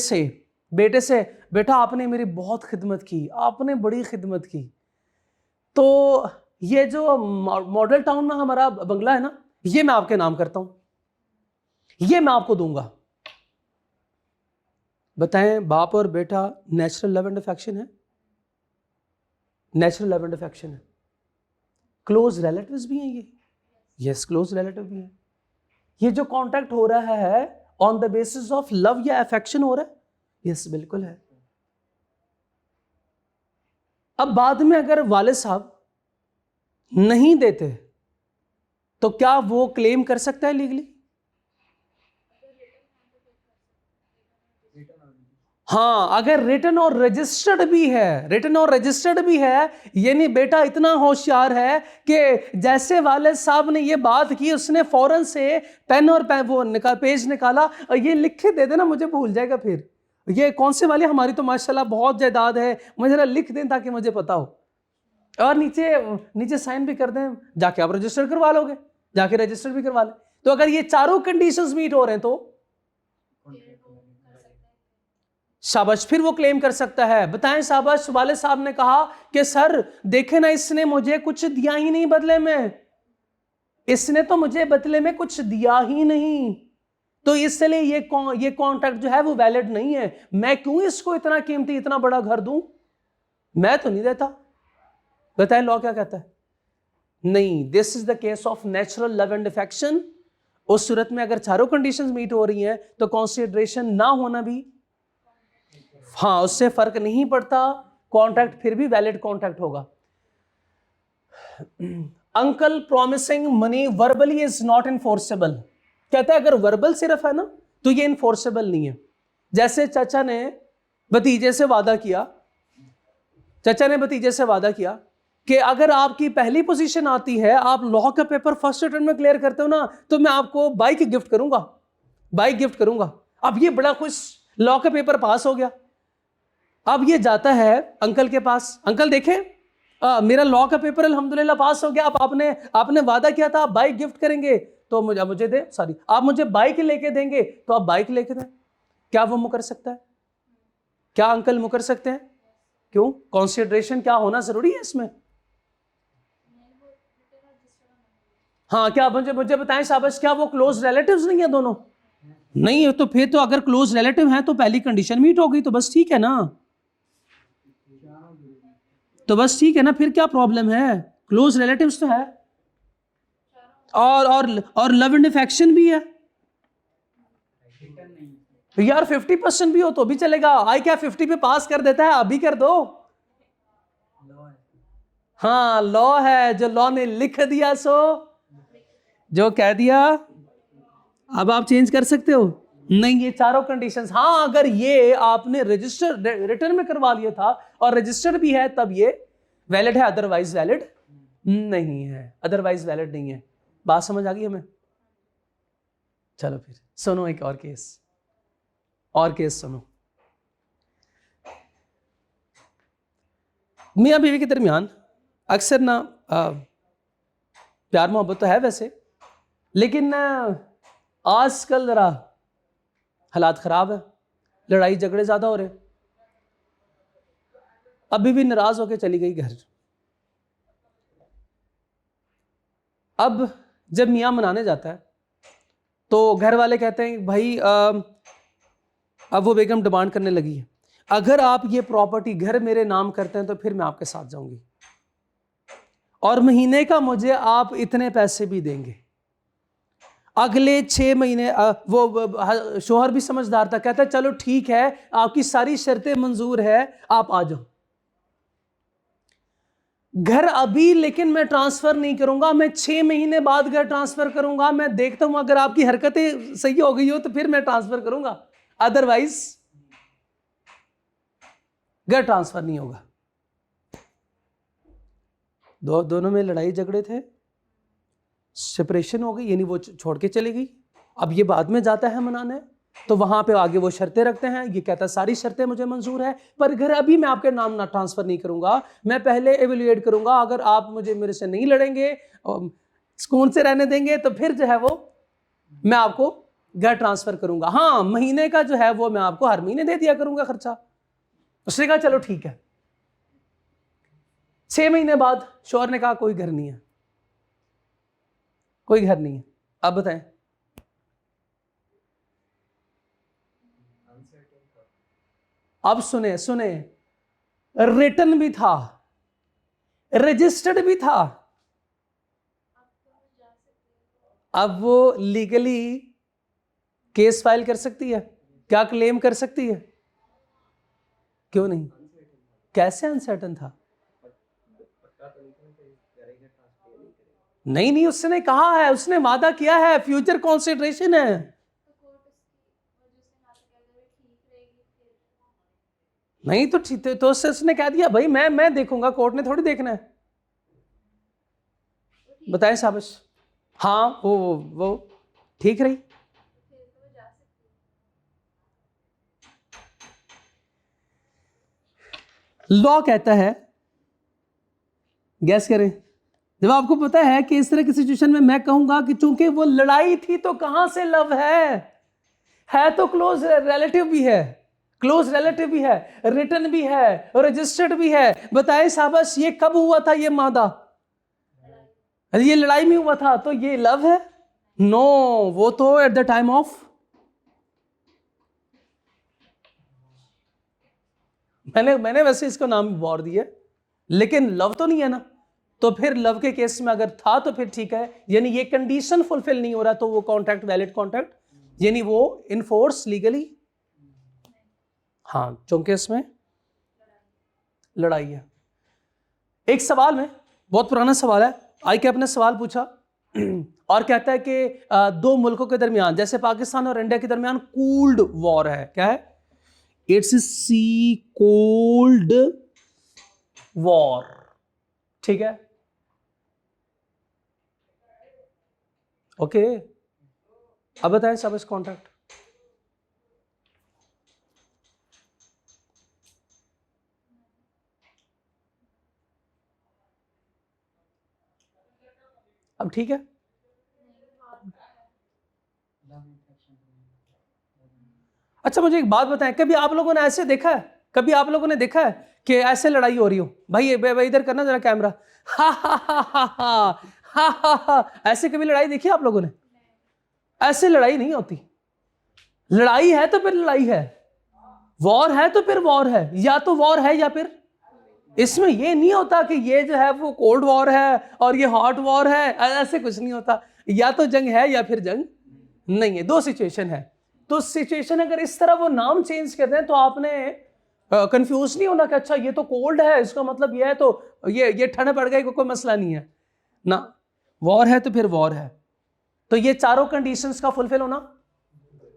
से बेटा आपने मेरी बहुत खिदमत की, आपने बड़ी खिदमत की, तो ये जो मॉडल टाउन में हमारा बंगला है ना, ये मैं आपके नाम करता हूं, ये मैं आपको दूंगा। बताएं बाप और बेटा नेचुरल लव एंड अफेक्शन है? नेचुरल लव एंड अफेक्शन है। क्लोज रिलेटिव्स भी हैं ये? यस, क्लोज रिलेटिव भी हैं। ये जो कॉन्ट्रैक्ट हो रहा है on the basis of love या अफेक्शन हो रहा है? यस, बिल्कुल है। अब बाद में अगर वालिद साहब नहीं देते तो क्या वो क्लेम कर सकता है लीगली? हाँ, अगर रिटन और रजिस्टर्ड भी है, रिटन और रजिस्टर्ड भी है, यानी बेटा इतना होशियार है कि जैसे वालिद साहब ने ये बात की, उसने फौरन से पेन और पेज निकाला और ये लिख के दे देना, मुझे भूल जाएगा फिर, ये कौन से वाले, हमारी तो माशाल्लाह बहुत जायदाद है, मुझे जरा लिख दें ताकि मुझे पता हो, और नीचे साइन भी कर दें, जाके आप रजिस्टर करवा लोगे, जाके रजिस्टर भी करवा लें। तो अगर ये चारों कंडीशंस मीट हो रहे हैं तो शाबाश, फिर वो क्लेम कर सकता है। बताएं शाबाश, वालिद साहब ने कहा कि सर देखे ना, इसने मुझे कुछ दिया ही नहीं बदले में, इसने तो मुझे बदले में कुछ दिया ही नहीं, तो इसलिए ये कॉन्ट्रैक्ट जो है वो वैलिड नहीं है। मैं क्यों इसको इतना कीमती इतना बड़ा घर दूं? मैं तो नहीं देता। बताएं लॉ क्या कहता है? नहीं, this is the case of natural love and affection. उस सूरत में अगर चारों कंडीशंस मीट हो रही हैं तो कंसीडरेशन ना होना भी, हाँ, उससे फर्क नहीं पड़ता, कॉन्ट्रैक्ट फिर भी वैलिड कॉन्ट्रैक्ट होगा। Uncle promising money verbally is not enforceable. कहता है अगर वर्बल सिर्फ है ना तो ये इनफोर्सेबल नहीं है। जैसे चाचा ने भतीजे से वादा किया, कि अगर आपकी पहली पोजीशन आती है, आप लॉ का पेपर फर्स्ट अटेम्प्ट में क्लियर करते हो ना, तो मैं आपको बाइक गिफ्ट करूंगा। अब ये बड़ा खुश, लॉ का पेपर पास हो गया। अब ये जाता है अंकल के पास, अंकल देखें मेरा लॉ का पेपर अल्हम्दुलिल्लाह पास हो गया। अब आपने वादा किया था आप बाइक गिफ्ट करेंगे, तो मुझे दे, सॉरी, आप मुझे बाइक लेके देंगे, तो आप बाइक लेके दें। क्या वो मुकर सकता है? क्या अंकल मुकर सकते हैं? क्यों? कंसीडरेशन क्या होना जरूरी है इसमें? हाँ, क्या मुझे बताएं शाबाश, क्या वो क्लोज रिलेटिव्स नहीं है दोनों? नहीं है, तो फिर तो अगर क्लोज रिलेटिव हैं तो पहली कंडीशन मीट हो गई, तो बस ठीक है ना, फिर क्या प्रॉब्लम है? क्लोज रिलेटिव्स तो है, और लव एंड अफेक्शन भी है यार। 50% भी हो तो भी चलेगा। आई क्या 50 पे पास कर देता है, अभी कर दो। हाँ, लॉ है, जो लॉ ने लिख दिया सो जो कह दिया। अब आप चेंज कर सकते हो नहीं, ये चारों कंडीशंस। हाँ, अगर ये आपने रजिस्टर रिटर्न में करवा लिया था और रजिस्टर्ड भी है तब ये वैलिड है, अदरवाइज वैलिड नहीं है। बात समझ आ गई हमें? चलो फिर सुनो एक और केस सुनो। मियां बीवी के दरमियान अक्सर ना प्यार मोहब्बत तो है वैसे, लेकिन आजकल जरा हालात खराब है, लड़ाई झगड़े ज्यादा हो रहे। अभी भी नाराज होकर चली गई घर। अब जब मियां मनाने जाता है तो घर वाले कहते हैं भाई अब वो बेगम डिमांड करने लगी है, अगर आप ये प्रॉपर्टी घर मेरे नाम करते हैं तो फिर मैं आपके साथ जाऊंगी, और महीने का मुझे आप इतने पैसे भी देंगे। अगले 6 महीने वो शोहर भी समझदार था, कहता है चलो ठीक है, आपकी सारी शर्तें मंजूर है, आप आ जाओ घर अभी, लेकिन मैं ट्रांसफर नहीं करूंगा, मैं 6 महीने बाद घर ट्रांसफर करूंगा। मैं देखता हूं अगर आपकी हरकतें सही हो गई हो तो फिर मैं ट्रांसफर करूंगा, अदरवाइज घर ट्रांसफर नहीं होगा। दोनों में लड़ाई झगड़े थे, सेपरेशन हो गई, यानी वो छोड़ के चली गई। अब ये बाद में जाता है मनाने, तो वहां पे आगे वो शर्तें रखते हैं। ये कहता है सारी शर्तें मुझे मंजूर है, पर घर अभी मैं आपके नाम ना ट्रांसफर नहीं करूंगा, मैं पहले एवेल्युएट करूंगा, अगर आप मेरे से नहीं लड़ेंगे, सुकून से रहने देंगे, तो फिर जो है वो मैं आपको घर ट्रांसफर करूंगा। हाँ, महीने का जो है वो मैं आपको हर महीने दे दिया करूंगा खर्चा। उसने कहा चलो ठीक है। 6 महीने बाद शौहर ने कहा कोई घर नहीं है। अब बताएं, अब सुने, रिटर्न भी था, रजिस्टर्ड भी था, अब वो लीगली केस फाइल कर सकती है, क्या क्लेम कर सकती है? क्यों नहीं? कैसे अनसर्टन था? नहीं, उसने कहा है, उसने वादा किया है, फ्यूचर कंसिडरेशन है। नहीं तो ठीक, तो उसने कह दिया भाई मैं देखूंगा, कोर्ट ने थोड़ी देखना है। बताएं शाबाश। हाँ, वो ठीक रही। लॉ कहता है, गैस करें, जब आपको पता है कि इस तरह की सिचुएशन में मैं कहूंगा कि चूंकि वो लड़ाई थी तो कहां से लव है तो क्लोज रिलेटिव भी है, रिटर्न भी है, रजिस्टर्ड भी है। बताएं शाबाश, ये कब हुआ था ये मादा? ये लड़ाई में हुआ था, तो ये लव है? नो, वो तो एट द टाइम ऑफ मैंने वैसे इसका नाम वॉर दिया, लेकिन लव तो नहीं है ना, तो फिर लव के केस में अगर था तो फिर ठीक है, यानी ये कंडीशन फुलफिल नहीं हो रहा तो वो कॉन्ट्रैक्ट वैलिड कॉन्ट्रैक्ट, यानी वो इनफोर्स लीगली। हाँ, क्योंकि इसमें लड़ाई है। एक सवाल में, बहुत पुराना सवाल है, ICAP ने सवाल पूछा और कहता है कि दो मुल्कों के दरमियान, जैसे पाकिस्तान और इंडिया के दरमियान कूल्ड वॉर है, क्या है? इट्स सी कोल्ड वॉर, ठीक है, ओके। अब बताएं सब इस कॉन्ट्रैक्ट। अब ठीक है, अच्छा मुझे एक बात बताएं, कभी आप लोगों ने ऐसे देखा है, कभी आप लोगों ने देखा है कि ऐसे लड़ाई हो रही हो, भाई इधर करना जरा कैमरा, हा हा हा हा हा हा हा हा, ऐसे कभी लड़ाई देखी आप लोगों ने? ऐसे लड़ाई नहीं होती। लड़ाई है तो फिर लड़ाई है, वॉर है तो फिर वॉर है, या तो वॉर है या फिर, इसमें ये नहीं होता कि ये जो है वो कोल्ड वॉर है और ये हॉट वॉर है, ऐसे कुछ नहीं होता। या तो जंग है या फिर जंग नहीं है, दो सिचुएशन है। तो सिचुएशन अगर इस तरह वो नाम चेंज कर दें तो आपने कंफ्यूज नहीं होना कि अच्छा ये तो कोल्ड है, इसका मतलब ये है तो ये ठंड पड़ गई, कोई मसला नहीं है ना। वॉर है तो फिर वॉर है, तो ये चारों कंडीशंस का फुलफिल होना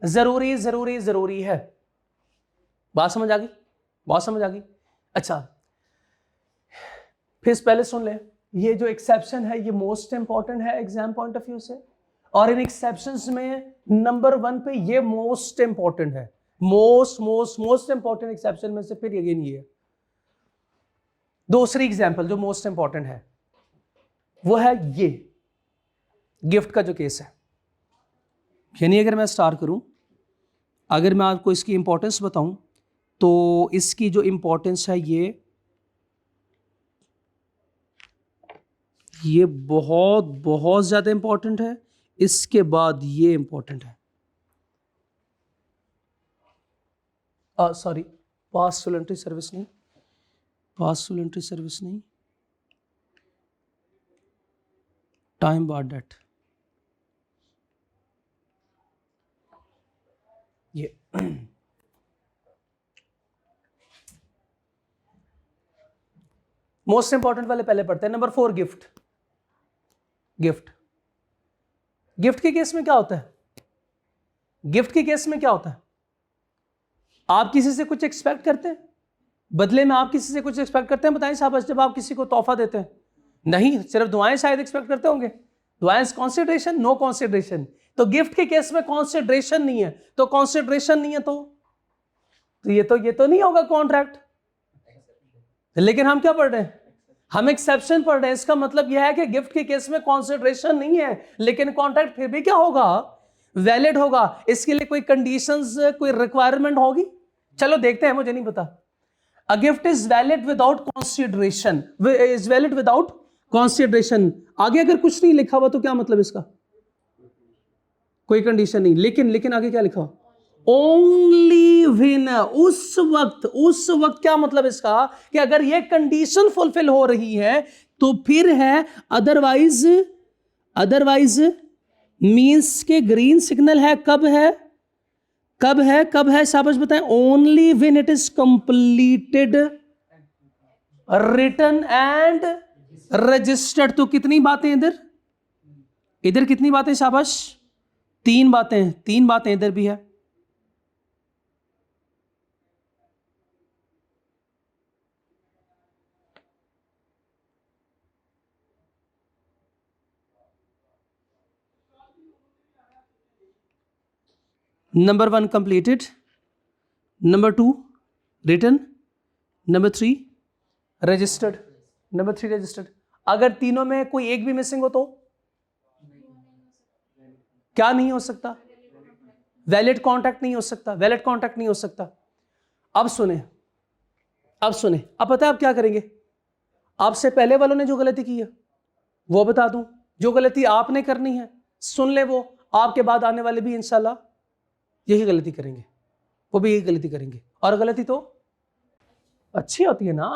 जरूरी जरूरी जरूरी है। बात समझ आ गई? बात समझ आ गई? अच्छा, फिर पहले सुन ले, ये जो एक्सेप्शन है ये मोस्ट इंपॉर्टेंट है एग्जाम पॉइंट ऑफ व्यू से, और इन एक्सेप्शंस में नंबर 1 पे ये मोस्ट इंपॉर्टेंट है, मोस्ट इंपॉर्टेंट एक्सेप्शन में से फिर अगेन ये। दूसरी एग्जांपल जो मोस्ट इंपॉर्टेंट है वो है ये गिफ्ट का जो केस है, यानी अगर मैं स्टार्ट करूं, अगर मैं आपको इसकी इंपॉर्टेंस बताऊं तो इसकी जो इंपॉर्टेंस है ये बहुत बहुत ज्यादा इंपॉर्टेंट है। इसके बाद ये इंपॉर्टेंट है, सॉरी, पास्ट वॉलंटरी सर्विस नहीं, पास्ट वॉलंटरी सर्विस नहीं, टाइम बार्ड डेट, ये मोस्ट इंपॉर्टेंट वाले पहले पढ़ते हैं। Number 4 gift. गिफ्ट गिफ्ट के केस में क्या होता है? गिफ्ट के केस में क्या होता है? आप किसी से कुछ एक्सपेक्ट करते हैं, बदले में आप किसी से कुछ एक्सपेक्ट करते हैं? बताएं साहब, जब आप किसी को तोहफा देते हैं, नहीं, सिर्फ दुआएं शायद एक्सपेक्ट करते होंगे। दुआएं कॉन्सिडरेशन, नो कॉन्सिडरेशन। तो गिफ्ट के केस में कॉन्सिडरेशन नहीं है, तो कॉन्सिडरेशन नहीं है तो ये तो नहीं होगा कॉन्ट्रैक्ट। लेकिन हम क्या पढ़ रहे हैं? हम एक्सेप्शन पढ़ रहे हैं। इसका मतलब यह है कि गिफ्ट के केस में कॉन्सिडरेशन नहीं है, लेकिन कॉन्ट्रैक्ट फिर भी क्या होगा? वैलिड होगा। इसके लिए कोई कंडीशंस, कोई रिक्वायरमेंट होगी? चलो देखते हैं, मुझे नहीं पता। A gift is valid without consideration, is valid without consideration. आगे अगर कुछ नहीं लिखा हुआ तो क्या मतलब इसका? कोई कंडीशन नहीं, लेकिन आगे क्या लिखा? ओनली व्हेन, उस वक्त क्या मतलब इसका? कि अगर ये कंडीशन फुलफिल हो रही है तो फिर है, अदरवाइज मींस के ग्रीन सिग्नल है। कब है शाबाश बताएं? Only when it is completed, written and registered. तो कितनी बातें इधर कितनी बातें शाबाश? 3 बातें इधर भी है। Number 1 completed, number 2 written, number 3 registered. अगर तीनों में कोई एक भी मिसिंग हो तो क्या नहीं हो सकता? वैलिड कॉन्ट्रैक्ट नहीं हो सकता। अब सुने, अब पता है आप क्या करेंगे? आपसे पहले वालों ने जो गलती की है वो बता दूं, जो गलती आपने करनी है सुन ले, वो आपके बाद आने वाले भी इंशाल्लाह यही गलती करेंगे, वो भी यही गलती करेंगे। और गलती तो अच्छी होती है ना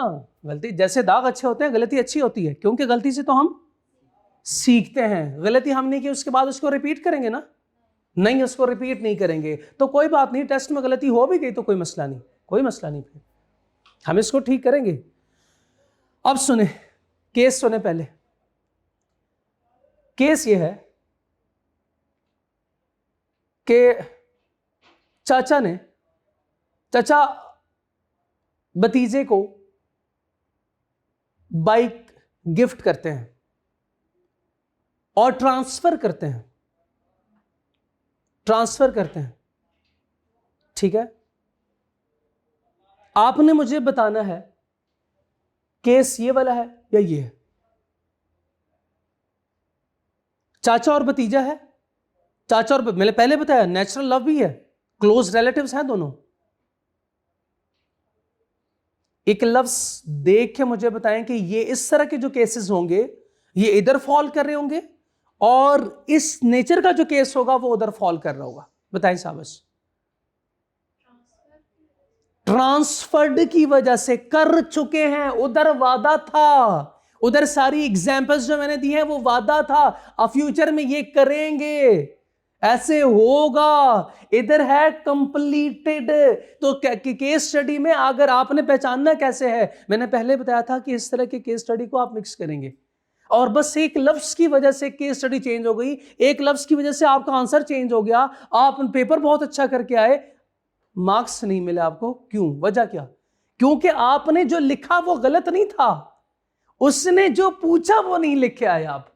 गलती, जैसे दाग अच्छे होते हैं गलती अच्छी होती है, क्योंकि गलती से तो हम सीखते हैं। गलती हम नहीं की उसके बाद उसको रिपीट करेंगे ना, नहीं उसको रिपीट नहीं करेंगे। तो कोई बात नहीं, टेस्ट में गलती हो भी गई तो कोई मसला नहीं, कोई मसला नहीं, फिर हम इसको ठीक करेंगे। अब सुने केस, सुने पहले केस ये है कि चाचा भतीजे को बाइक गिफ्ट करते हैं और ट्रांसफर करते हैं, ठीक है। आपने मुझे बताना है केस ये वाला है या ये है। चाचा और भतीजा है, चाचा और मैंने पहले बताया नेचुरल लव भी है, क्लोज रिलेटिव्स हैं दोनों। एक लफ्ज देख के मुझे बताएं कि ये इस तरह के जो केसेस होंगे ये इधर फॉल कर रहे होंगे और इस नेचर का जो केस होगा वो उधर फॉल कर रहा होगा। बताएं साबस। ट्रांसफर्ड की वजह से कर चुके हैं, उधर वादा था, उधर सारी एग्जांपल्स जो मैंने दी हैं वो वादा था, अब फ्यूचर में ये करेंगे, ऐसे होगा। इधर है कंप्लीटेड। तो केस स्टडी में अगर आपने पहचानना कैसे है, मैंने पहले बताया था कि इस तरह के केस स्टडी को आप मिक्स करेंगे और बस एक लफ्ज की वजह से केस स्टडी चेंज हो गई, एक लफ्ज की वजह से आपका आंसर चेंज हो गया, आप पेपर बहुत अच्छा करके आए, मार्क्स नहीं मिले आपको। क्यों? वजह क्या? क्योंकि आपने जो लिखा वो गलत नहीं था, उसने जो पूछा वो नहीं लिखे आए आप।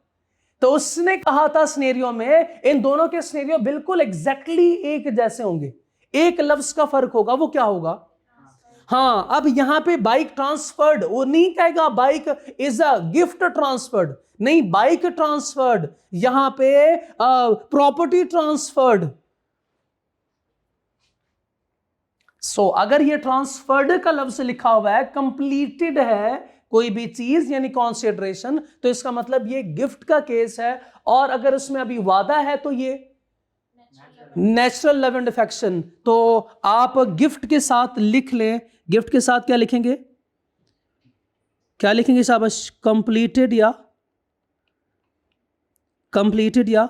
तो उसने कहा था सिनेरियो में इन दोनों के सिनेरियो बिल्कुल एग्जैक्टली एक जैसे होंगे, एक लफ्ज का फर्क होगा, वो क्या होगा? हाँ, अब यहां पे बाइक ट्रांसफर्ड, वो नहीं कहेगा bike is a gift transferred, नहीं, बाइक ट्रांसफर्ड, यहां पे प्रॉपर्टी ट्रांसफर्ड। सो अगर ये ट्रांसफर्ड का लफ्ज लिखा हुआ है, कंप्लीटेड है कोई भी चीज यानी कॉन्सिडरेशन, तो इसका मतलब ये गिफ्ट का केस है। और अगर उसमें अभी वादा है तो ये नेचुरल लव एंड अफेक्शन। तो आप गिफ्ट के साथ लिख लें, गिफ्ट के साथ क्या लिखेंगे, क्या लिखेंगे शाबाश? कंप्लीटेड या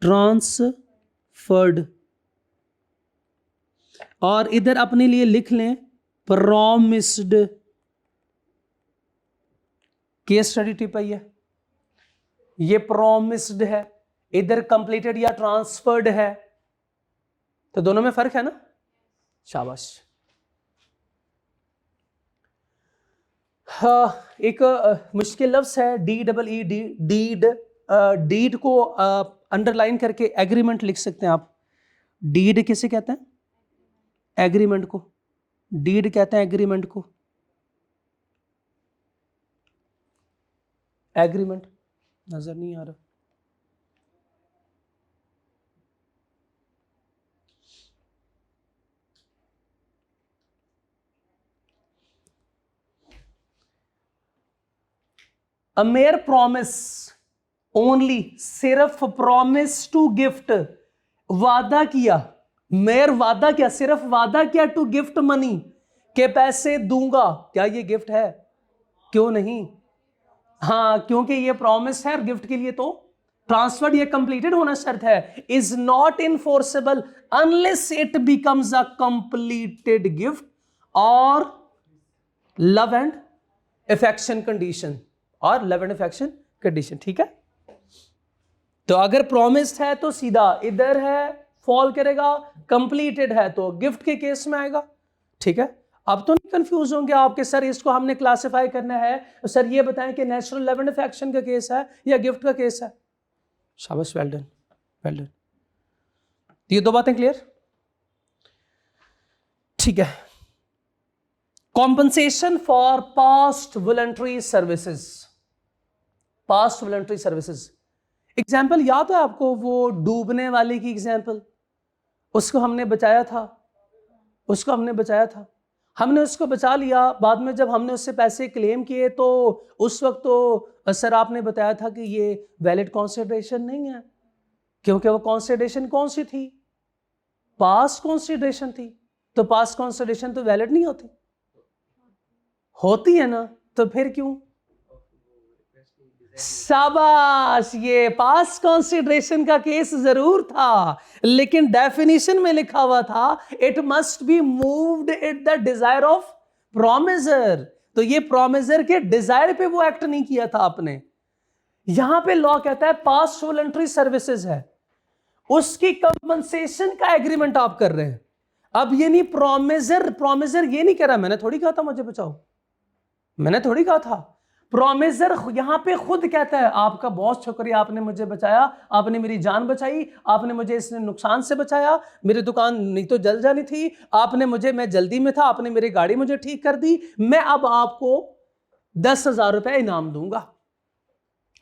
ट्रांसफर्ड। और इधर अपने लिए लिख लें promised. Case study tip I है, ये प्रॉमिस्ड है, इधर कंप्लीटेड या ट्रांसफर्ड है, तो दोनों में फर्क है ना? शाबाश। एक मुश्किल लफ्ज है DEED, डीड। डीड को अंडरलाइन करके एग्रीमेंट लिख सकते हैं आप। डीड किसे कहते हैं? एग्रीमेंट को डीड कहते हैं, एग्रीमेंट को। एग्रीमेंट नजर नहीं आ रहा। अ मेयर प्रॉमिस ओनली, सिर्फ प्रॉमिस टू गिफ्ट, वादा किया, मेयर वादा किया, सिर्फ वादा किया टू गिफ्ट मनी, के पैसे दूंगा, क्या ये गिफ्ट है? क्यों नहीं? हाँ, क्योंकि ये प्रॉमिस है, गिफ्ट के लिए तो ट्रांसफर्ड, ये कंप्लीटेड होना शर्त है। Is not enforceable unless it becomes a completed gift और लव एंड अफेक्शन कंडीशन, और लव एंड अफेक्शन कंडीशन, ठीक है। तो अगर प्रॉमिस्ड है तो सीधा इधर है, फॉल करेगा, कंप्लीटेड है तो गिफ्ट के केस में आएगा, ठीक है। अब तो नहीं कंफ्यूज होंगे आपके सर इसको हमने क्लासिफाई करना है, तो सर ये बताएं कि नेचुरल लव एंड अफेक्शन का केस है या गिफ्ट का केस है? शाबाश, वेल डन, वेल डन। ये दो बातें क्लियर, ठीक है। Compensation for past voluntary services, past voluntary services. Example याद है आपको वो डूबने वाले की एग्जाम्पल? उसको हमने बचाया था, हमने उसको बचा लिया। बाद में जब हमने उससे पैसे क्लेम किए तो उस वक्त तो सर आपने बताया था कि ये वैलिड कंसिडरेशन नहीं है, क्योंकि वो कंसिडरेशन कौन सी थी? पास्ट कंसिडरेशन थी, तो पास्ट कंसिडरेशन तो वैलिड नहीं होती। होती है ना, तो फिर क्यों? शाबाश, ये पास्ट कंसीडरेशन का केस जरूर था, लेकिन डेफिनेशन में लिखा हुआ था it must be moved eight the desire of promisor. तो ये प्रोमिसर के डिजायर पे वो एक्ट नहीं किया था आपने। यहां पे लॉ कहता है पास्ट वॉलंटरी सर्विसेज है, उसकी कंपनसेशन का एग्रीमेंट आप कर रहे हैं। अब ये नहीं प्रोमिसर ये नहीं कह रहा मैंने थोड़ी कहा था मुझे बचाओ, मैंने थोड़ी कहा था। प्रोमिसर यहां पे खुद कहता है आपका बहुत शुक्रिया, आपने मुझे बचाया, आपने मेरी जान बचाई, आपने मुझे इस नुकसान से बचाया, मेरी दुकान नहीं तो जल जानी थी, आपने मुझे, मैं जल्दी में था, आपने मेरी गाड़ी मुझे ठीक कर दी, मैं अब आपको 10,000 रुपए इनाम दूंगा,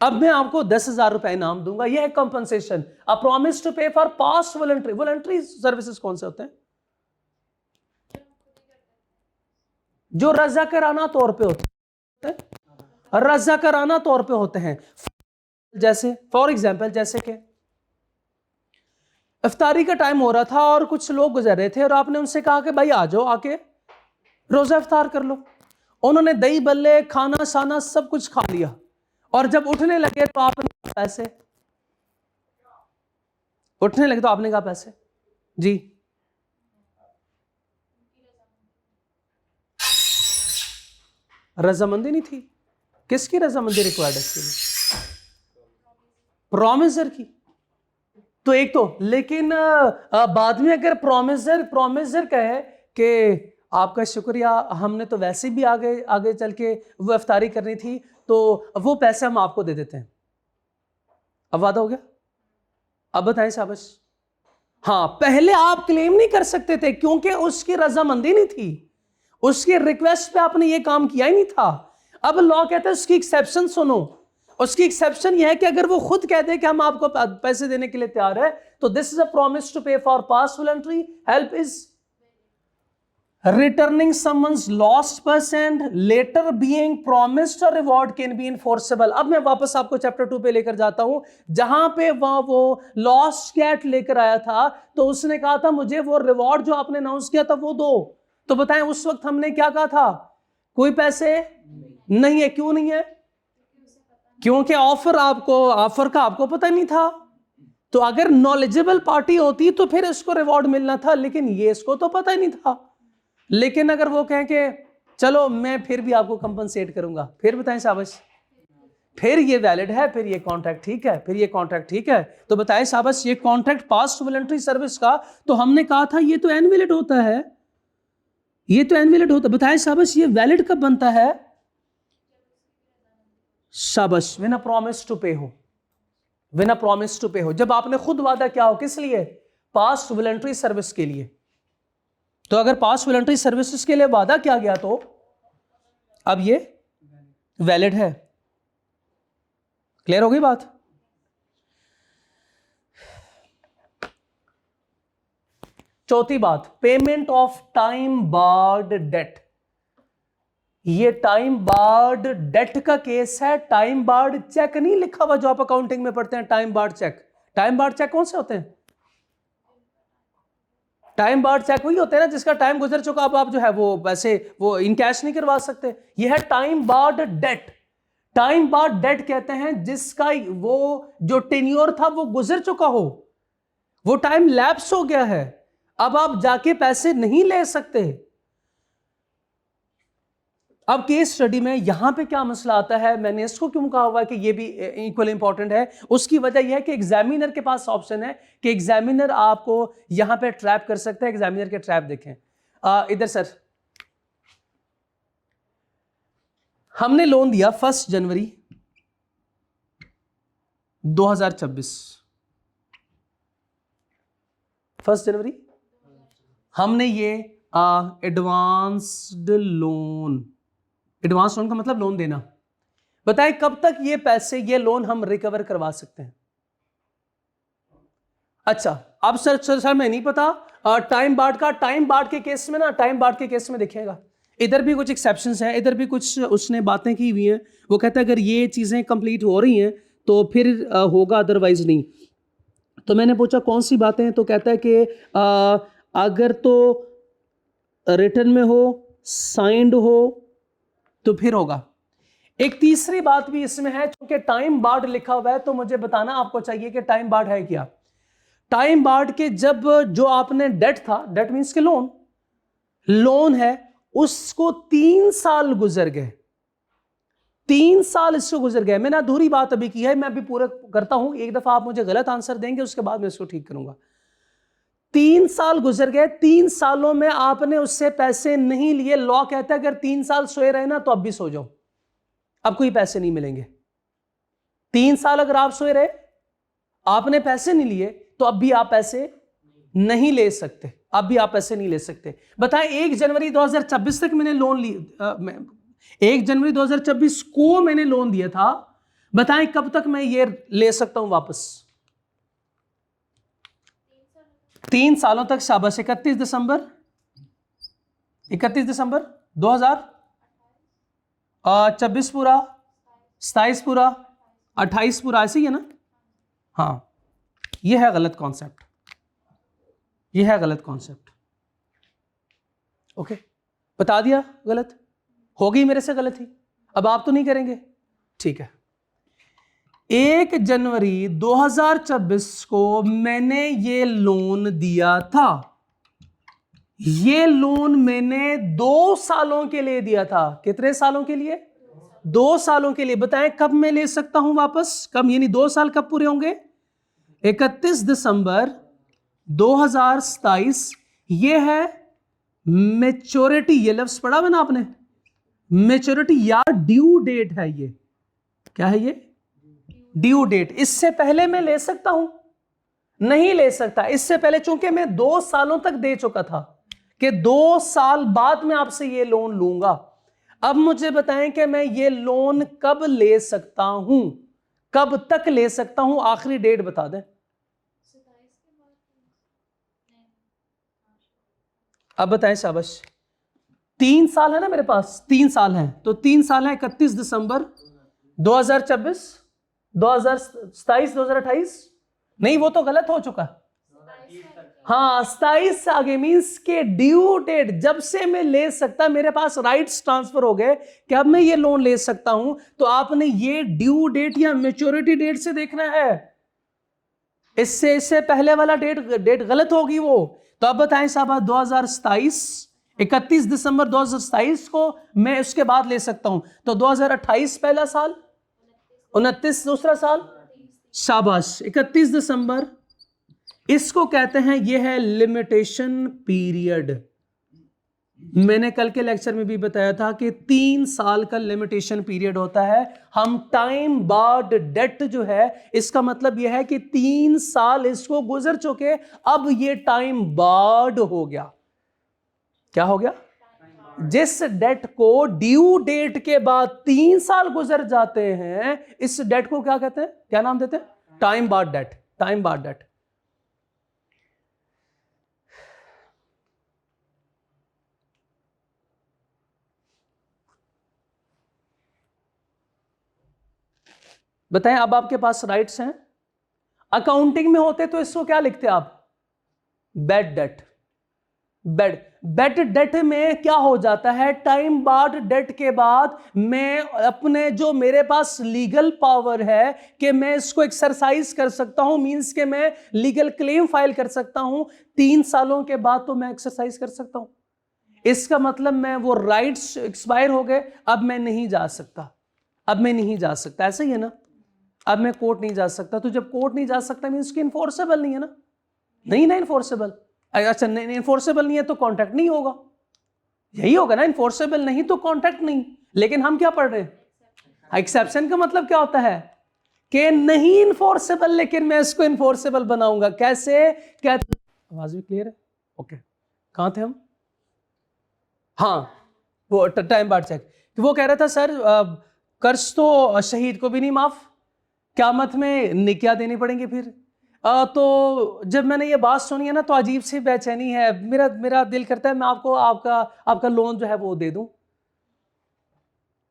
अब मैं आपको 10,000 रुपए इनाम दूंगा। यह है compensation. A promise to pay for past voluntary services कौन से होते हैं? जो रज़ाकाराना तौर पे होते हैं, रज़ाकाराना तौर पे होते हैं। जैसे फॉर एग्जांपल, जैसे कि इफ्तारी का टाइम हो रहा था और कुछ लोग गुजर रहे थे और आपने उनसे कहा कि भाई आ जाओ, आके रोजा इफ्तार कर लो। उन्होंने दही बल्ले खाना शाना सब कुछ खा लिया और जब उठने लगे तो आपने पैसे, उठने लगे तो आपने कहा पैसे जी, रजामंदी नहीं थी। किसकी रजामंदी रिक्वायर्ड है इसके लिए? प्रोमिसर की। तो एक तो, लेकिन बाद में अगर प्रोमिसर कहे कि आपका शुक्रिया, हमने तो वैसे भी आगे आगे चल के वो इफ्तारी करनी थी, तो वो पैसे हम आपको दे देते हैं, अब वादा हो गया। अब बताएं शाबाश। हाँ, पहले आप क्लेम नहीं कर सकते थे क्योंकि उसकी रजामंदी नहीं थी, उसकी रिक्वेस्ट पे आपने ये काम किया ही नहीं था। अब लॉ कहता है उसकी एक्सेप्शन सुनो। उसकी एक्सेप्शन यह है कि अगर वो खुद कह दे कि हम आपको पैसे देने के लिए तैयार है, तो this is a promise to pay for past voluntary help is returning someone's lost person letter being promised और रिवॉर्ड कैन बी इनफोर्सेबल। अब मैं वापस आपको चैप्टर 2 पे लेकर जाता हूं, जहां पे वो लॉस्ट कैट लेकर आया था, तो उसने कहा था मुझे वो रिवॉर्ड जो आपने अनाउंस किया था वो दो। तो बताएं उस वक्त हमने क्या कहा था? कोई पैसे नहीं है। क्यों नहीं है? क्योंकि ऑफर का आपको पता नहीं था। तो अगर नॉलेजेबल पार्टी होती तो फिर इसको रिवॉर्ड मिलना था, लेकिन ये इसको तो पता ही नहीं था। लेकिन अगर वो कहें कि चलो मैं फिर भी आपको कंपनसेट करूंगा, फिर बताएं शाबाश, फिर ये वैलिड है, फिर ये कॉन्ट्रैक्ट ठीक है, फिर ये कॉन्ट्रैक्ट ठीक है। तो बताएं शाबाश, ये कॉन्ट्रैक्ट पास्ट वॉलंटरी सर्विस का, तो हमने कहा था ये तो इनवैलिड होता है, ये तो इनवैलिड होता है। बताएं शाबाश, ये वैलिड कब बनता है? शाबाश, व्हेन अ प्रॉमिस टू पे हो, व्हेन अ प्रॉमिस टू पे हो, जब आपने खुद वादा किया हो। किस लिए? पास्ट वॉलंटरी सर्विस के लिए। तो अगर पास्ट वॉलंटरी सर्विसेज के लिए वादा किया गया तो अब ये वैलिड है। क्लियर हो गई बात? चौथी बात, payment of time barred date. ये टाइम बार्ड डेट का केस है। टाइम बार्ड चेक नहीं लिखा हुआ जो आप अकाउंटिंग में पढ़ते हैं, time barred cheque. Time barred cheque कौन से होते हैं? टाइम बार्ड चेक वही होते हैं ना जिसका टाइम गुजर चुका, अब आप जो है वो वैसे वो इन कैश नहीं करवा सकते। ये है time barred date. Time barred date कहते हैं जिसका वो जो टेन्योर था वो गुजर चुका हो, वो टाइम लैप्स हो गया है, अब आप जाके पैसे नहीं ले सकते। अब केस स्टडी में यहां पे क्या मसला आता है, मैंने इसको क्यों कहा हुआ है कि ये भी इक्वल इंपॉर्टेंट है, उसकी वजह यह है कि एग्जामिनर के पास ऑप्शन है कि एग्जामिनर आपको यहां पे ट्रैप कर सकता है। एग्जामिनर के ट्रैप देखें इधर सर। हमने लोन दिया 1 जनवरी 2026, 1 जनवरी हमने ये एडवांस्ड लोन, एडवांस लोन का मतलब लोन देना। बताएं कब तक ये पैसे, ये लोन हम रिकवर करवा सकते हैं? अच्छा, अब सर मैं नहीं पता टाइम बार्ड का। टाइम बार्ड के केस में ना, टाइम बार्ड के केस में देखिएगा इधर भी कुछ एक्सेप्शंस हैं, इधर भी कुछ उसने बातें की हुई हैं। वो कहता है अगर ये चीजें कंप्लीट हो रही हैं तो फिर होगा, अदरवाइज नहीं। तो मैंने पूछा कौन सी बातें हैं, तो कहता है कि अगर तो रिटर्न में हो, साइंड हो, तो फिर होगा। एक तीसरी बात भी इसमें है, क्योंकि टाइम बार्ड लिखा हुआ है तो मुझे बताना आपको चाहिए कि टाइम बार्ड है क्या। टाइम बार्ड के जब जो आपने डेट था, डेट मीन्स के लोन है, उसको 3 साल गुजर गए, 3 साल इसको गुजर गए। मैंने अधूरी बात अभी की है, मैं अभी पूरा करता हूं। एक दफा आप मुझे गलत आंसर देंगे, उसके बाद मैं इसको ठीक करूंगा। 3 साल गुजर गए, 3 सालों में आपने उससे पैसे नहीं लिए। लॉ कहता है अगर 3 साल सोए रहे ना तो अब भी सो जाओ, अब कोई पैसे नहीं मिलेंगे। 3 साल अगर आप सोए रहे, आपने पैसे नहीं लिए, तो अब भी आप पैसे नहीं ले सकते, अब भी आप पैसे नहीं ले सकते। बताएं 1 जनवरी 2026 तक मैंने लोन लिया, 1 जनवरी 2026 को मैंने लोन दिया था, बताएं कब तक मैं ये ले सकता हूं वापस? 3 सालों तक। शाबाश। 31 दिसंबर 2026 पूरा, 27 पूरा, 28 पूरा, ऐसे ही है ना? हाँ, ये है गलत कॉन्सेप्ट, ये है गलत कॉन्सेप्ट। ओके, बता दिया गलत हो गई, मेरे से गलत ही। अब आप तो नहीं करेंगे, ठीक है। 1 जनवरी 2026 को मैंने ये लोन दिया था, ये लोन मैंने 2 सालों के लिए दिया था। कितने सालों के लिए? 2 सालों के लिए। बताएं कब मैं ले सकता हूं वापस? कब, यानी 2 साल कब पूरे होंगे? 31 दिसंबर 2027। ये है मैच्योरिटी, ये लफ्ज पढ़ा हुआ ना आपने, मैच्योरिटी या ड्यू डेट है। ये क्या है? ये ड्यू डेट। इससे पहले मैं ले सकता हूं? नहीं ले सकता। इससे पहले चूंकि मैं 2 सालों तक दे चुका था कि 2 साल बाद मैं आपसे ये लोन लूंगा। अब मुझे बताएं कि मैं ये लोन कब ले सकता हूं, कब तक ले सकता हूं? आखिरी डेट बता दें। अब बताएं। शाबाश। 3 साल है ना मेरे पास, 3 साल है, तो 3 साल है 31 दिसंबर 2026, 2027, 2028। नहीं, वो तो गलत हो चुका। हाँ, 27 से आगे मींस के ड्यू डेट, जब से मैं ले सकता, मेरे पास राइट्स ट्रांसफर हो गए कि अब मैं ये लोन ले सकता हूं। तो आपने ये ड्यू डेट या मैच्योरिटी डेट से देखना है, इससे पहले वाला डेट गलत होगी वो। तो अब बताएं साहब, 2027, 31 दिसंबर 2027 को मैं उसके बाद ले सकता हूं, तो 2028 पहला साल, 29 दूसरा साल। शाबाश। 31 दिसंबर, इसको कहते हैं, यह है लिमिटेशन पीरियड। मैंने कल के लेक्चर में भी बताया था कि 3 साल का लिमिटेशन पीरियड होता है। हम टाइम बार्ड डेट जो है, इसका मतलब यह है कि 3 साल इसको गुजर चुके, अब ये टाइम बार्ड हो गया। क्या हो गया? जिस डेट को ड्यू डेट के बाद 3 साल गुजर जाते हैं, इस डेट को क्या कहते हैं, क्या नाम देते हैं? Time barred date. Time barred date. बताएं, अब आपके पास राइट्स हैं। अकाउंटिंग में होते तो इसको क्या लिखते आप? Bad debt. बैड डेट में क्या हो जाता है, टाइम बार्ड डेट के बाद मैं अपने, जो मेरे पास लीगल पावर है कि मैं इसको एक्सरसाइज कर सकता हूं, मींस के मैं लीगल क्लेम फाइल कर सकता हूं, 3 सालों के बाद तो मैं एक्सरसाइज कर सकता हूं। इसका मतलब मैं, वो राइट्स एक्सपायर हो गए, अब मैं नहीं जा सकता, अब मैं नहीं जा सकता। ऐसा ही है ना? अब मैं कोर्ट नहीं जा सकता, तो जब कोर्ट नहीं जा सकता मींस कि इन्फोर्सेबल नहीं है ना? नहीं ना, इन्फोर्सेबल। अच्छा, नहीं इन्फोर्सेबल नहीं है तो कॉन्ट्रैक्ट नहीं होगा, यही होगा ना? इन्फोर्सेबल नहीं तो कॉन्ट्रैक्ट नहीं। लेकिन हम क्या पढ़ रहे हैं? एक्सेप्शन का मतलब क्या होता है कि नहीं इन्फोर्सेबल, लेकिन मैं इसको इन्फोर्सेबल बनाऊंगा। कैसे? क्या आवाज भी क्लियर है? ओके, कहां थे हम? हाँ, वो टाइम बार्ड चेक। वो कह रहा था सर, कर्ज तो शहीद को भी नहीं माफ, क़यामत में निक्या देनी पड़ेंगे फिर। तो जब मैंने ये बात सुनी है ना, तो अजीब सी बेचैनी है। मेरा दिल करता है मैं आपको आपका लोन जो है वो दे दूं।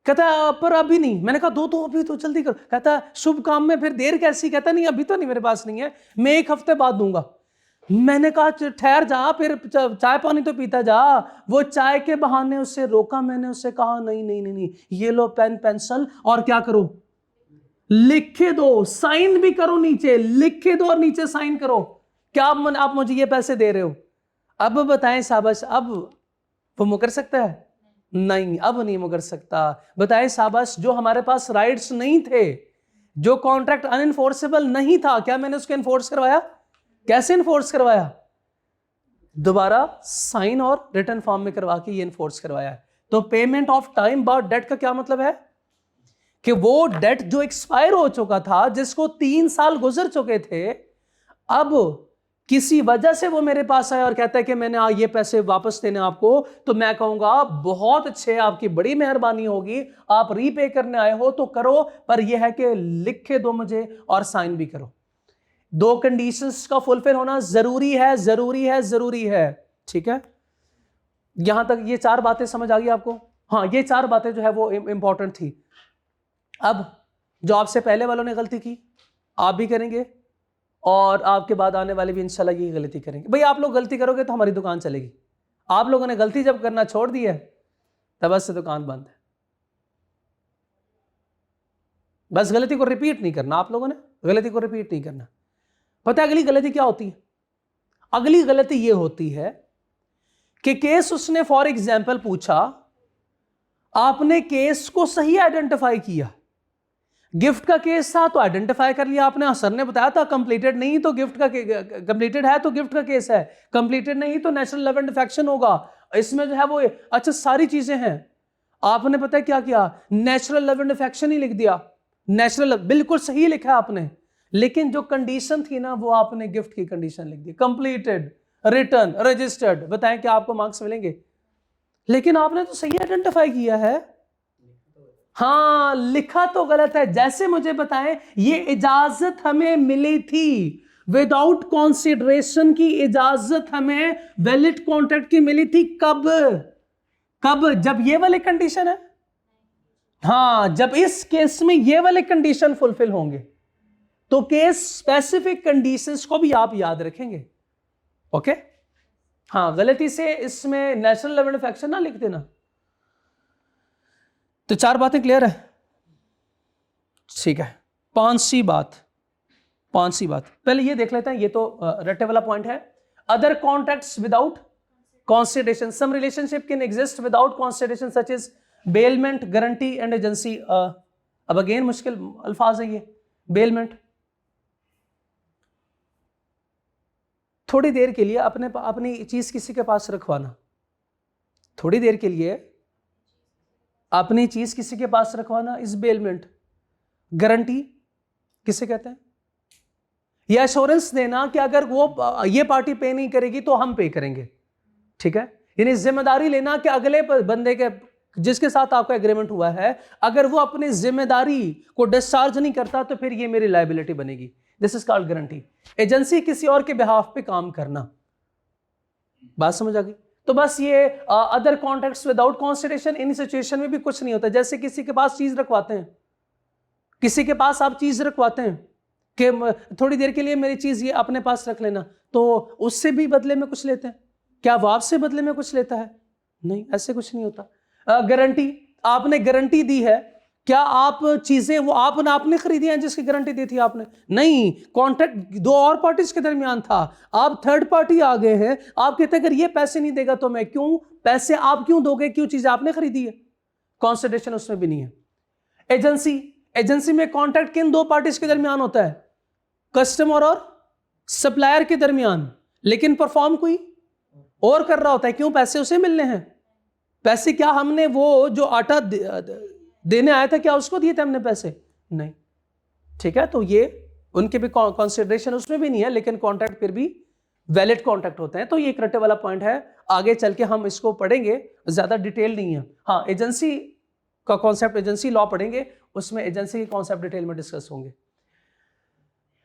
कहता पर अभी नहीं। मैंने कहा दो अभी तो जल्दी करो। कहता शुभ काम में फिर देर कैसी? कहता नहीं, अभी तो नहीं, मेरे पास नहीं है, मैं 1 हफ्ते बाद दूंगा। मैंने कहा ठहर जा, फिर चाय पानी तो पीता जा। वो चाय के बहाने उससे रोका, मैंने उससे कहा नहीं नहीं नहीं नहीं, ये लो पेन पेंसिल और क्या करो, लिखे दो, साइन भी करो, नीचे लिखे दो और नीचे साइन करो। क्या आप मुझे ये पैसे दे रहे हो? अब बताएं शाबाश, अब वो मुकर सकता है? नहीं, अब नहीं मुकर सकता। बताएं शाबाश, जो हमारे पास राइट्स नहीं थे, जो कॉन्ट्रैक्ट अनएनफोर्सेबल नहीं था, क्या मैंने उसको एनफोर्स करवाया? कैसे एनफोर्स करवाया? दोबारा साइन और रिटर्न फॉर्म में करवा के ये एनफोर्स करवाया है। तो payment of time bound date का क्या मतलब है कि वो डेट जो एक्सपायर हो चुका था, जिसको 3 साल गुजर चुके थे, अब किसी वजह से वो मेरे पास आया और कहता है कि मैंने ये पैसे वापस देने आपको, तो मैं कहूंगा बहुत अच्छे, आपकी बड़ी मेहरबानी होगी, आप रीपे करने आए हो तो करो, पर यह है कि लिखे दो मुझे और साइन भी करो। 2 कंडीशंस का फुलफिल होना जरूरी है, जरूरी है, जरूरी है। ठीक है, यहां तक ये 4 बातें समझ आ गई आपको? हाँ, ये 4 बातें जो है वो इंपॉर्टेंट थी। अब जो आपसे पहले वालों ने गलती की, आप भी करेंगे और आपके बाद आने वाले भी इंशाल्लाह ये गलती करेंगे। भाई आप लोग गलती करोगे तो हमारी दुकान चलेगी। आप लोगों ने गलती जब करना छोड़ दी है, तब बस से दुकान बंद है। बस गलती को रिपीट नहीं करना, आप लोगों ने गलती को रिपीट नहीं करना। पता है अगली गलती क्या होती है? अगली गलती ये होती है कि केस उसने फॉर एग्जाम्पल पूछा, आपने केस को सही आइडेंटिफाई किया। गिफ्ट का केस था तो आइडेंटिफाई कर लिया आपने, सर ने बताया था कंप्लीटेड नहीं तो गिफ्ट का, कंप्लीटेड है तो गिफ्ट का केस है, कंप्लीटेड नहीं तो नेचुरल लव एंड अफेक्शन होगा, इसमें जो है वो अच्छा सारी चीजें हैं। आपने पता है क्या किया? नेचुरल लव एंड अफेक्शन ही लिख दिया, नेचुरल बिल्कुल सही लिखा आपने, लेकिन जो कंडीशन थी ना वो आपने गिफ्ट की कंडीशन लिख दी, कंप्लीटेड, रिटर्न, रजिस्टर्ड। बताएं क्या आपको मार्क्स मिलेंगे? लेकिन आपने तो सही आइडेंटिफाई किया है। हाँ, लिखा तो गलत है। जैसे मुझे बताएं, ये इजाजत हमें मिली थी विदाउट कॉन्सिडरेशन की, इजाजत हमें वैलिड कॉन्ट्रैक्ट की मिली थी कब? कब? जब ये वाले कंडीशन है। हाँ, जब इस केस में ये वाले कंडीशन फुलफिल होंगे तो केस स्पेसिफिक कंडीशंस को भी आप याद रखेंगे। ओके? हाँ, गलती से इसमें नेचुरल लव एंड अफेक्शन ना लिख देना। तो 4 बातें क्लियर है? ठीक है, 5वीं बात पहले ये देख लेते हैं। ये तो रट्टे वाला पॉइंट है। Other contracts without consideration, some relationship can exist without consideration such as bailment, guarantee and agency। अब अगेन मुश्किल अल्फाज है ये। बेलमेंट, थोड़ी देर के लिए अपनी चीज किसी के पास रखवाना, थोड़ी देर के लिए अपनी चीज किसी के पास रखवाना इस बेलमेंट। गारंटी किसे कहते हैं? यह एश्योरेंस देना कि अगर वो ये पार्टी पे नहीं करेगी तो हम पे करेंगे। ठीक है, यानी जिम्मेदारी लेना कि अगले बंदे के जिसके साथ आपका एग्रीमेंट हुआ है, अगर वो अपनी जिम्मेदारी को डिस्चार्ज नहीं करता तो फिर ये मेरी लायबिलिटी बनेगी। This is called guarantee. Agency किसी और के बिहाफ पे काम करना। बात समझ आ गई? तो बस ये अदर कॉन्ट्रैक्ट्स विदाउट कंसिडरेशन, इन सिचुएशन में भी कुछ नहीं होता। जैसे किसी के पास चीज रखवाते हैं, किसी के पास आप चीज रखवाते हैं कि थोड़ी देर के लिए मेरी चीज ये अपने पास रख लेना, तो उससे भी बदले में कुछ लेते हैं। क्या वो आपसे बदले में कुछ लेता है? नहीं, ऐसे कुछ नहीं होता। गारंटी, आपने गारंटी दी है, क्या आप चीजें वो आपने खरीदी हैं जिसकी गारंटी दी थी आपने? नहीं, कॉन्ट्रैक्ट 2 और पार्टीज के दरमियान था, आप थर्ड पार्टी आ गए हैं। आप कहते हैं अगर ये पैसे नहीं देगा तो मैं क्यों, पैसे आप क्यों दोगे, क्यों चीजें आपने खरीदी है। कॉन्सिडरेशन उसमें भी नहीं है। एजेंसी में कॉन्ट्रैक्ट किन 2 पार्टीज के दरमियान होता है? कस्टमर और सप्लायर के दरमियान, लेकिन परफॉर्म कोई और कर रहा होता है। क्यों? पैसे उसे मिलने हैं। पैसे क्या हमने वो जो आटा देने आया था क्या उसको दिए थे हमने पैसे? नहीं। ठीक है, तो ये उनके भी कंसिडरेशन उसमें भी नहीं है, लेकिन कॉन्ट्रैक्ट फिर भी वैलिड कॉन्ट्रैक्ट होते हैं। तो ये एक रट्टे वाला पॉइंट है, आगे चल के हम इसको पढ़ेंगे, ज्यादा डिटेल नहीं है। हाँ, एजेंसी का कॉन्सेप्ट, एजेंसी लॉ पढ़ेंगे, उसमें एजेंसी के कॉन्सेप्ट डिटेल में डिस्कस होंगे।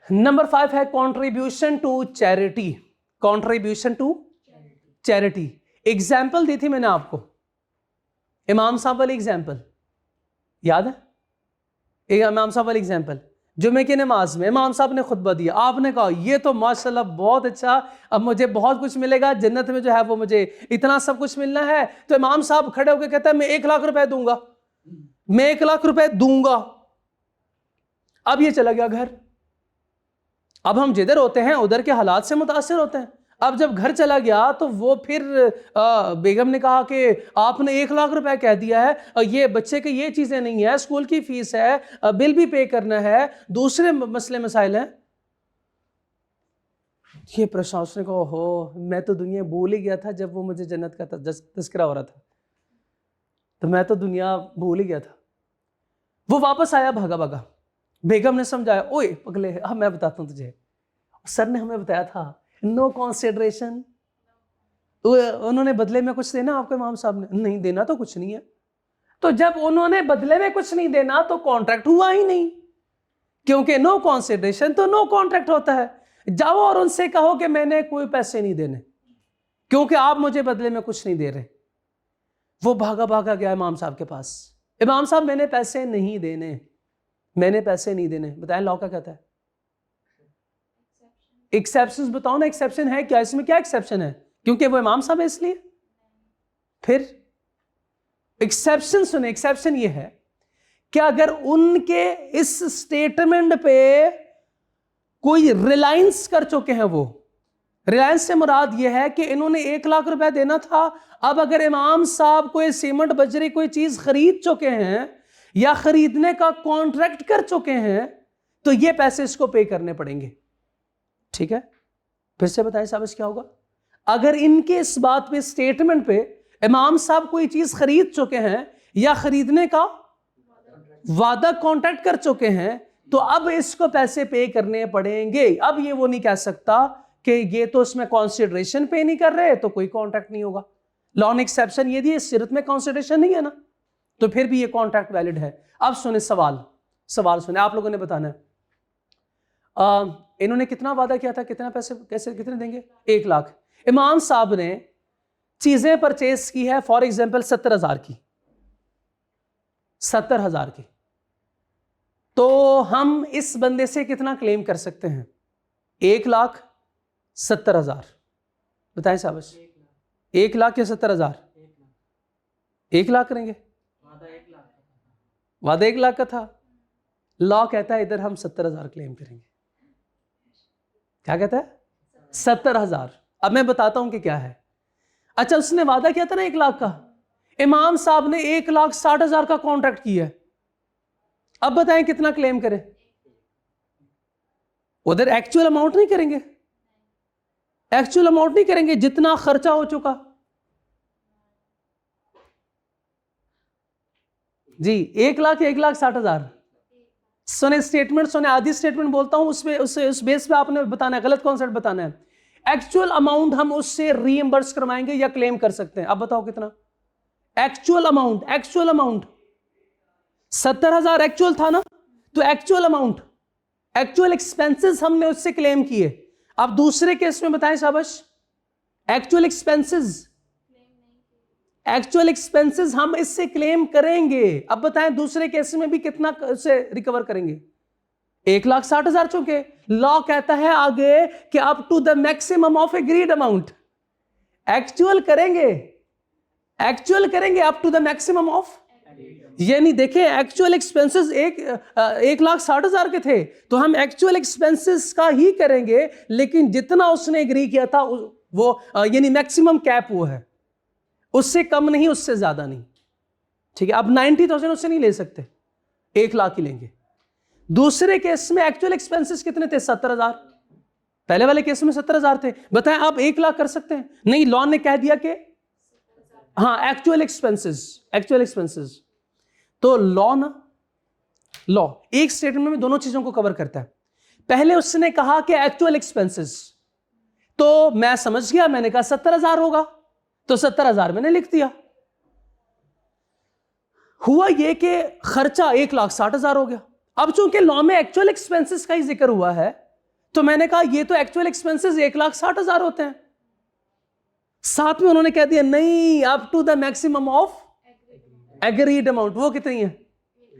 नंबर 5 है contribution to charity. Contribution to charity, example दी थी मैंने आपको, इमाम साहब वाली एग्जाम्पल याद है? इमाम साहब वाली एग्जाम्पल, जुमे की नमाज में इमाम साहब ने खुतबा दिया, आपने कहा ये तो माशाल्लाह बहुत अच्छा, अब मुझे बहुत कुछ मिलेगा जन्नत में, जो है वो मुझे इतना सब कुछ मिलना है। तो इमाम साहब खड़े होकर कहता है मैं 1 लाख रुपए दूंगा, मैं 1 लाख रुपए दूंगा। अब ये चला गया घर। अब हम जिधर होते हैं उधर के हालात से मुतासिर होते हैं। अब जब घर चला गया तो वो फिर बेगम ने कहा कि आपने 1 लाख रुपए कह दिया है, ये बच्चे के ये चीजें नहीं है, स्कूल की फीस है, बिल भी पे करना है, दूसरे मसले मसाइल हैं। ये प्रशासन को हो, मैं तो दुनिया भूल ही गया था जब वो मुझे जन्नत का तज़किरा हो रहा था, तो मैं तो दुनिया भूल ही गया था। वो वापस आया भागा भागा। बेगम ने समझाया, ओए पगले, अब मैं बताता हूँ तुझे, सर ने हमें बताया था नो कॉन्सिडरेशन, उन्होंने बदले में कुछ देना आपको, इमाम साहब ने नहीं देना तो कुछ नहीं है। तो जब उन्होंने बदले में कुछ नहीं देना तो कॉन्ट्रैक्ट हुआ ही नहीं, क्योंकि नो कॉन्सिडरेशन तो नो कॉन्ट्रैक्ट होता है। जाओ और उनसे कहो कि मैंने कोई पैसे नहीं देने, क्योंकि आप मुझे बदले में कुछ नहीं दे रहे। वो भागा भागा गया इमाम साहब के पास, इमाम साहब मैंने पैसे नहीं देने, मैंने पैसे नहीं देने। बताएं लॉ क्या कहता है? एक्सेप्शन बताओ ना, एक्सेप्शन है क्या इसमें? क्या एक्सेप्शन है? क्योंकि वो इमाम साहब है इसलिए? फिर एक्सेप्शन सुने, एक्सेप्शन ये है कि अगर उनके इस स्टेटमेंट पे कोई रिलायंस कर चुके हैं, वो रिलायंस से मुराद ये है कि इन्होंने 1 लाख रुपए देना था, अब अगर इमाम साहब कोई सीमेंट बजरी कोई चीज खरीद चुके हैं या खरीदने का कॉन्ट्रैक्ट कर चुके हैं, तो ये पैसे इसको पे करने पड़ेंगे। ठीक है, फिर से बताएं साहब क्या होगा? अगर इनके इस बात पे स्टेटमेंट पे इमाम साहब कोई चीज खरीद चुके हैं या खरीदने का वादा कॉन्ट्रैक्ट कर चुके हैं, तो अब इसको पैसे पे करने पड़ेंगे। अब ये वो नहीं कह सकता कि ये तो इसमें कॉन्सिडरेशन पे नहीं कर रहे तो कोई कॉन्ट्रैक्ट नहीं होगा। लॉ ने एक्सेप्शन ये दी, सिरत में कॉन्सिडरेशन नहीं है ना, तो फिर भी ये कॉन्ट्रैक्ट वैलिड है। अब सुने सवाल सुने, आप लोगों ने बताना है। इन्होंने कितना वादा किया था, कितना पैसे कैसे कितने देंगे? 1 लाख। इमाम साहब ने चीजें परचेज की है फॉर एग्जांपल 70,000 की, 70,000 की, तो हम इस बंदे से कितना क्लेम कर सकते हैं? 1,70,000। बताएं साहब, 1 लाख या 70,000? 1 लाख करेंगे। वादा 1 लाख का था, लॉ कहता है इधर हम 70,000 क्लेम करेंगे। क्या कहता है? 70,000। अब मैं बताता हूं कि क्या है। अच्छा, उसने वादा किया था ना 1 लाख का, इमाम साहब ने 1,60,000 का कॉन्ट्रैक्ट किया है। अब बताएं कितना क्लेम करें? उधर एक्चुअल अमाउंट नहीं करेंगे, एक्चुअल अमाउंट नहीं करेंगे, जितना खर्चा हो चुका। जी 1 लाख या 1,60,000? सुने स्टेटमेंट सुने, आधी स्टेटमेंट बोलता हूं, उस बेस पे आपने बताना है, गलत कॉन्सेप्ट बताना है। एक्चुअल अमाउंट हम उससे रीइंबर्स करवाएंगे या क्लेम कर सकते हैं। अब बताओ कितना? एक्चुअल अमाउंट 70,000 एक्चुअल था ना, तो एक्चुअल अमाउंट, एक्चुअल एक्सपेंसेस हमने उससे क्लेम किए। अब दूसरे केस में बताएं शाबाश, एक्चुअल एक्सपेंसेस हम इससे क्लेम करेंगे। अब बताएं दूसरे केस में भी कितना से रिकवर करेंगे? 1,60,000। चुके लॉ कहता है आगे कि up to the maximum of agreed amount, actual करेंगे up to the maximum of, यानी देखें एक्चुअल एक्सपेंसेस 1,60,000 के थे, तो हम एक्चुअल एक्सपेंसेस का ही करेंगे, लेकिन जितना उसने एग्री किया था वो यानी मैक्सिमम कैप वो है, उससे कम नहीं उससे ज्यादा नहीं। ठीक है, अब 90,000 उससे नहीं ले सकते, 1 लाख ही लेंगे। दूसरे केस में एक्चुअल एक्सपेंसेस कितने थे? 70,000। पहले वाले केस में 70,000 थे। बताएं आप 1 लाख कर सकते हैं? नहीं, लॉ ने कह दिया कि हाँ एक्चुअल एक्सपेंसेस। तो लॉ एक स्टेटमेंट में दोनों चीजों को कवर करता है। पहले उसने कहा कि एक्चुअल एक्सपेंसेस, तो मैं समझ गया, मैंने कहा 70,000 होगा, तो 70,000 मैंने लिख दिया। हुआ यह कि खर्चा 1,60,000 हो गया। अब चूंकि लॉ में एक्चुअल एक्सपेंसेस का ही जिक्र हुआ है, तो मैंने कहा ये तो एक्चुअल एक्सपेंसेस 1,60,000 होते हैं। साथ में उन्होंने कह दिया नहीं, up to the maximum of agreed amount. वो कितनी है?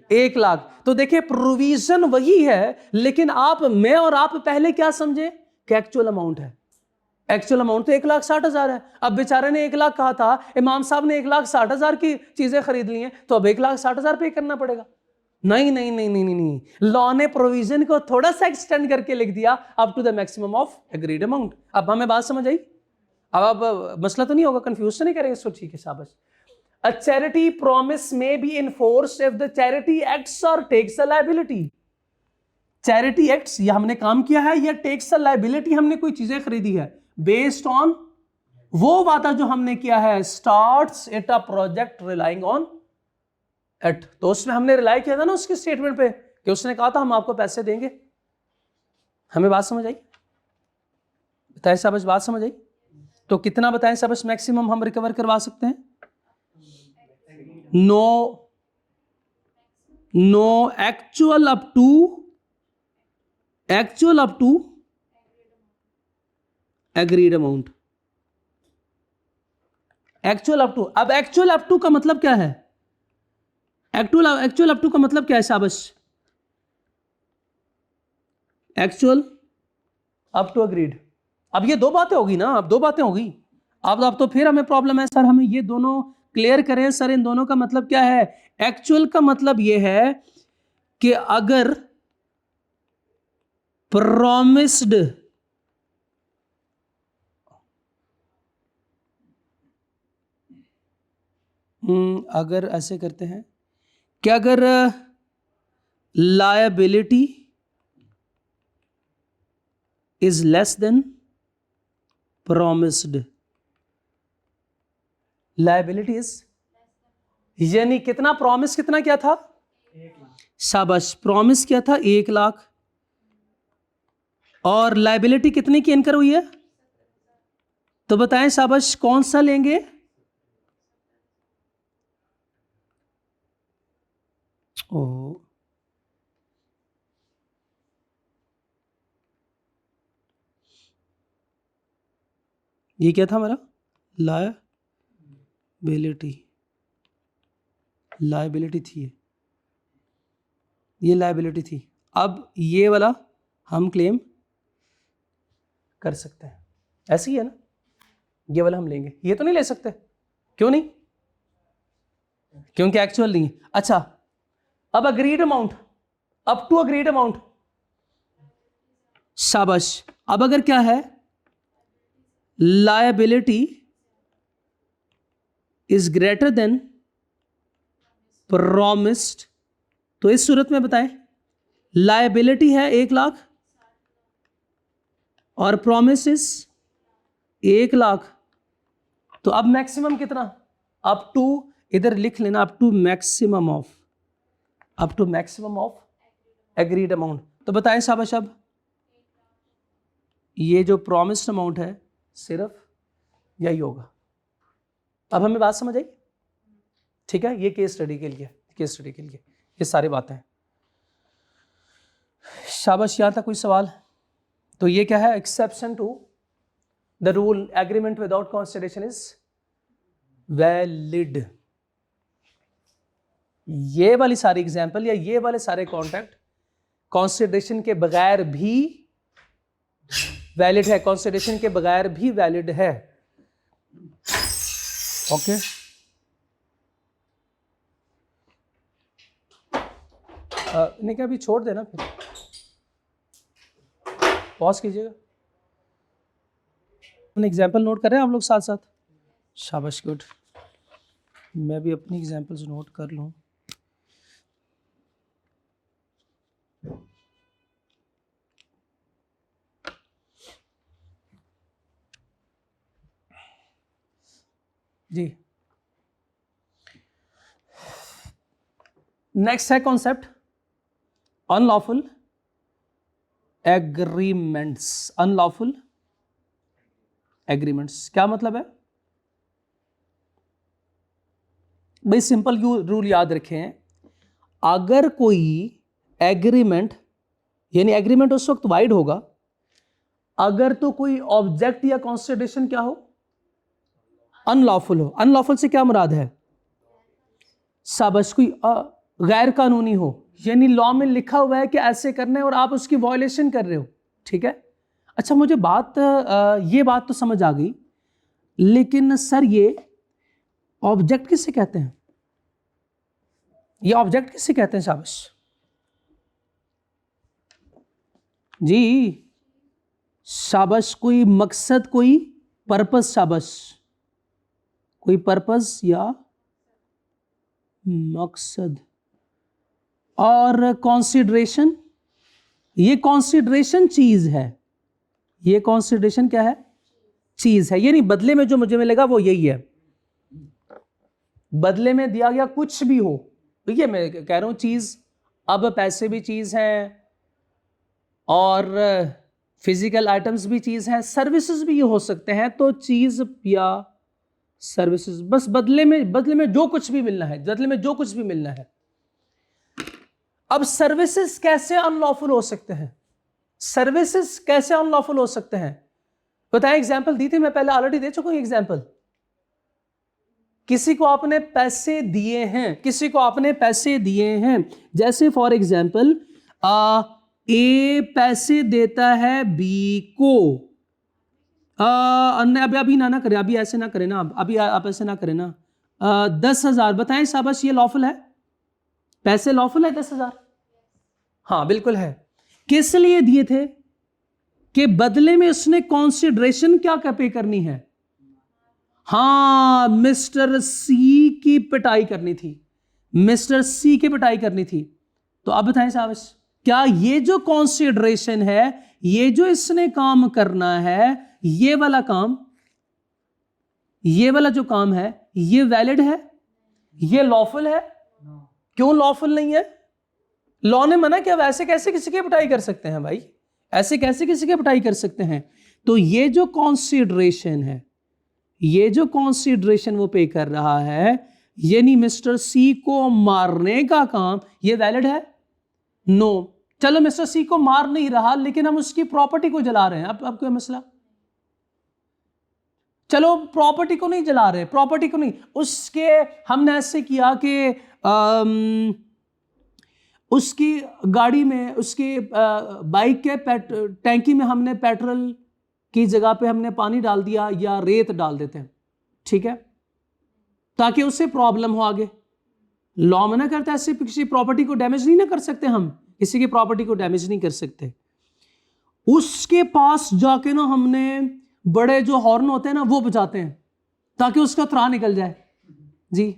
1,00,000। तो देखिए प्रोविजन वही है, लेकिन मैं और आप पहले क्या समझे कि एक्चुअल अमाउंट है। एक्चुअल अमाउंट तो 1,60,000 है। अब बेचारे ने 1,00,000 कहा था, इमाम साहब ने 1,60,000 की चीजें खरीद ली हैं, तो अब 1,60,000 पे करना पड़ेगा। नहीं नहीं नहीं नहीं नहीं नहीं, लॉ ने प्रोविजन को थोड़ा सा एक्सटेंड करके लिख दिया up to the maximum of agreed amount. अब हमें बात समझ आई? अब मसला तो नहीं होगा, कंफ्यूज तो नहीं करेंगे इसको? ठीक है, शाबाश। A charity promise may be enforced if the charity acts or takes a liability. Charity acts, या हमने काम किया है, या takes a liability, हमने कोई चीजें खरीदी है, based on वो वादा जो हमने किया है, starts it a project relying on it। तो उसमें हमने रिलाई किया था ना उसके स्टेटमेंट पे कि उसने कहा था हम आपको पैसे देंगे। हमें बात समझ आई? बताएं शाबाश, बात समझ आई? तो कितना बताएं शाबाश मैक्सिमम हम रिकवर करवा सकते हैं? No actual up to agreed amount. Actual up to. अब एक्चुअल अप टू का मतलब क्या है? एक्चुअल अप टू का मतलब क्या है शाबाश? Actual up to agreed. अब ये दो बातें होगी ना, अब दो बातें होगी। अब तो फिर हमें प्रॉब्लम है सर, हमें ये दोनों क्लियर करें सर, इन दोनों का मतलब क्या है? एक्चुअल का मतलब ये है कि अगर प्रॉमिस्ड अगर ऐसे करते हैं कि अगर liability is less than promised, liability is, यानी कितना प्रॉमिस, कितना क्या था? शाबाश, प्रॉमिस क्या था? 1,00,000। और लायबिलिटी कितनी की इनकर हुई है? तो बताएं शाबाश, कौन सा लेंगे? ओ ये क्या था हमारा? लायबिलिटी थी, ये लायबिलिटी थी। अब ये वाला हम क्लेम कर सकते हैं, ऐसे ही है ना? ये वाला हम लेंगे, ये तो नहीं ले सकते। क्यों नहीं? क्योंकि एक्चुअल नहीं। अच्छा, अब agreed amount, up to agreed amount. शाबाश। अब अगर क्या है? Liability is greater than promised, तो इस सूरत में बताएं, लायबिलिटी है 1,00,000 और प्रॉमिस इज 1,00,000, तो अब मैक्सिमम कितना? अप टू, इधर लिख लेना, up to maximum of agreed amount. तो बताएं शाबाश, अब ये जो प्रॉमिस्ड अमाउंट है सिर्फ यही होगा। अब हमें बात समझ आई? ठीक है, ये केस स्टडी के लिए ये सारी बातें हैं। शाबाश, यहां तक कोई सवाल? तो ये क्या है? Exception to the rule, agreement without consideration is valid. ये वाली सारी एग्जांपल या ये वाले सारे कॉन्ट्रैक्ट कंसिडरेशन के बगैर भी वैलिड है, कंसिडरेशन के बगैर भी वैलिड है। ओके, नहीं क्या, अभी छोड़ देना, फिर पॉज कीजिएगा। अपने एग्जाम्पल नोट कर रहे हैं आप लोग साथ साथ? शाबाश, गुड। मैं भी अपनी एग्जाम्पल्स नोट कर लूँ। जी, नेक्स्ट है concept unlawful agreements. Unlawful agreements क्या मतलब है भाई? सिंपल रूल याद रखें, अगर कोई एग्रीमेंट, यानी एग्रीमेंट उस वक्त वाइड होगा अगर तो कोई ऑब्जेक्ट या कॉन्सिडरेशन क्या हो? अनलॉफुल हो। अनलॉफुल से क्या मुराद है? शाबाश, कोई गैर कानूनी हो, यानी लॉ में लिखा हुआ है कि ऐसे करना है और आप उसकी वायलेशन कर रहे हो, ठीक है। अच्छा मुझे ये बात तो समझ आ गई, लेकिन सर ये ऑब्जेक्ट किसे कहते हैं? ये ऑब्जेक्ट किसे कहते हैं? शाबाश जी, शाबाश। कोई मकसद, कोई पर्पस, शाबाश। कोई पर्पस या मकसद। और कॉन्सिडरेशन, ये कॉन्सिडरेशन चीज है, ये कॉन्सिडरेशन क्या है? चीज है। ये नहीं बदले में जो मुझे मिलेगा वो यही है, बदले में दिया गया कुछ भी हो, ये मैं कह रहा हूं चीज। अब पैसे भी चीज हैं और फिजिकल आइटम्स भी चीज हैं, सर्विसेज भी ये हो सकते हैं, तो चीज या सर्विसेज, बस बदले में जो कुछ भी मिलना है, बदले में जो कुछ भी मिलना है। अब सर्विसेज कैसे अनलॉफुल हो सकते हैं? सर्विसेज कैसे अनलॉफुल हो सकते हैं? बताएं, एग्जांपल दी थी मैं पहले, ऑलरेडी दे चुका हूं एग्जांपल। किसी को आपने पैसे दिए हैं, किसी को आपने पैसे दिए हैं, जैसे फॉर एग्जांपल ए पैसे देता है बी को। अभी ना करें, अभी ऐसे ना करें ना, अभी आप ऐसे ना करें ना। 10,000 बताएं शाबाश, ये लॉफुल है? पैसे लॉफुल है 10,000? हाँ बिल्कुल है। किस लिए दिए थे? कि बदले में उसने कॉन्सिडरेशन क्या पे करनी है? हाँ, मिस्टर सी की पिटाई करनी थी, मिस्टर सी की पिटाई करनी थी। तो अब बताएं साहब, क्या ये जो कॉन्सिडरेशन है, ये जो इसने काम करना है, ये वाला काम, ये वाला जो काम है, ये वैलिड है? ये लॉफुल है? क्यों लॉफुल नहीं है? लॉ ने मना किया, वैसे कैसे किसी की पिटाई कर सकते हैं भाई, ऐसे कैसे किसी की पिटाई कर सकते हैं? तो ये जो कॉन्सिडरेशन है, ये जो कॉन्सिडरेशन वो पे कर रहा है, यानी मिस्टर सी को मारने का काम, ये वैलिड है? नो। चलो मिस्टर सी को मार नहीं रहा, लेकिन हम उसकी प्रॉपर्टी को जला रहे हैं। अब क्या मसला? चलो प्रॉपर्टी को नहीं जला रहे, प्रॉपर्टी को नहीं, उसके हमने ऐसे किया कि उसकी गाड़ी में, उसकी बाइक के टैंकी में हमने पेट्रोल की जगह पे हमने पानी डाल दिया या रेत डाल देते हैं, ठीक है, ताकि उससे प्रॉब्लम हो आगे। लॉ मना करता है, ऐसे किसी प्रॉपर्टी को डैमेज नहीं ना कर सकते, हम किसी की प्रॉपर्टी को डैमेज नहीं कर सकते। उसके पास जाके ना हमने बड़े जो हॉर्न होते हैं ना वो बजाते हैं ताकि उसका त्राह निकल जाए जी।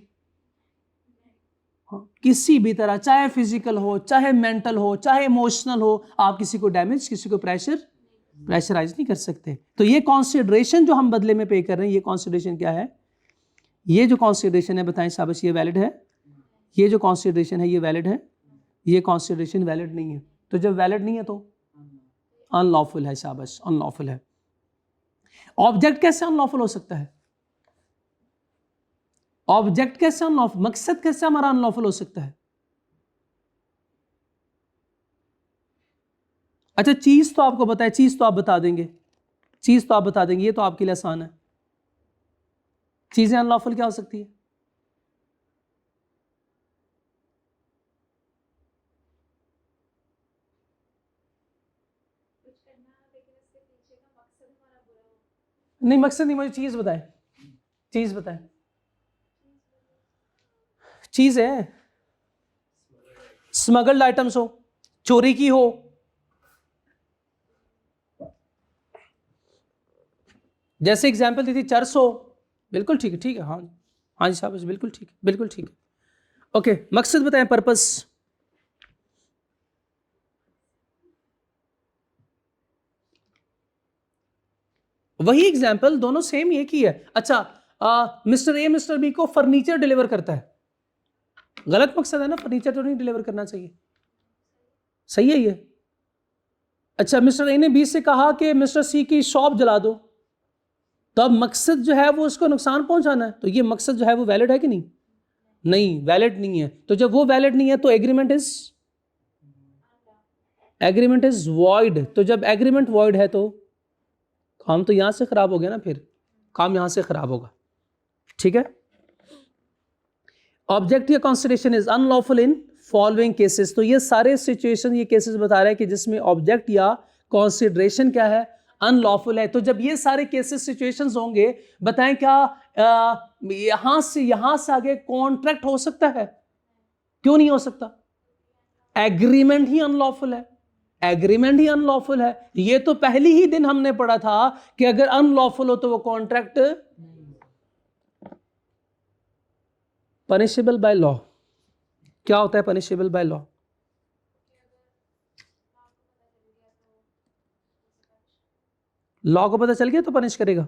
किसी भी तरह, चाहे फिजिकल हो, चाहे मेंटल हो, चाहे इमोशनल हो, आप किसी को डैमेज, किसी को प्रेशराइज नहीं कर सकते। तो ये कॉन्सिडरेशन जो हम बदले में पे कर रहे हैं, ये कॉन्सिडरेशन क्या है? ये जो कॉन्सिडरेशन है, बताएं शाबाश, ये वैलिड है? ये जो कॉन्सिडरेशन है, ये वैलिड है? ये कॉन्सिडरेशन वैलिड नहीं है। तो जब वैलिड नहीं है तो अनलॉफुल है, शाबाश, अनलॉफुल है। ऑब्जेक्ट कैसे अनलॉफुल हो सकता है? ऑब्जेक्ट कैसे अनलॉफुल, मकसद कैसे हमारा अनलॉफुल हो सकता है? अच्छा चीज तो आपको बताए, चीज तो आप बता देंगे, चीज तो आप बता देंगे, ये तो आपके लिए आसान है। चीजें अनलॉफुल क्या हो सकती है? नहीं मकसद नहीं, मुझे चीज बताए, चीज बताए। चीज है स्मगल्ड आइटम्स हो, चोरी की हो, जैसे एग्जांपल दी थी चर्स हो, बिल्कुल ठीक है, ठीक है, हाँ हाँ जी साहब, बिल्कुल ठीक है, बिल्कुल ठीक है। ओके, मकसद बताएं, पर्पस। वही एग्जांपल, दोनों सेम एक ही है। अच्छा मिस्टर ए मिस्टर बी को फर्नीचर डिलीवर करता है, गलत मकसद है ना, फर्नीचर तो नहीं डिलीवर करना चाहिए, सही है ये। अच्छा मिस्टर ए ने बी से कहा कि मिस्टर सी की शॉप जला दो, तो अब मकसद जो है वो उसको नुकसान पहुंचाना है, तो ये मकसद जो है वो वैलिड है कि नहीं? नहीं, वैलिड नहीं है। तो जब वो वैलिड नहीं है तो एग्रीमेंट इज वॉइड। तो जब एग्रीमेंट वॉइड है तो काम तो यहां से खराब हो गया ना, फिर काम यहां से खराब होगा, ठीक है। ऑब्जेक्ट या consideration is unlawful in following cases. तो ये सारे सिचुएशन, ये केसेस बता रहे हैं कि जिसमें ऑब्जेक्ट या कंसिडरेशन क्या है, अनलॉफुल है। तो जब ये सारे केसेस सिचुएशंस होंगे, बताएं क्या यहां से आगे कॉन्ट्रैक्ट हो सकता है? क्यों नहीं हो सकता? एग्रीमेंट ही अनलॉफुल है, एग्रीमेंट ही अनलॉफुल है। ये तो पहली ही दिन हमने पढ़ा था कि अगर अनलॉफुल हो तो वो कॉन्ट्रैक्ट पनिशेबल बाय लॉ। क्या होता है पनिशेबल बाय लॉ? लॉ को पता चल गया तो पनिश करेगा।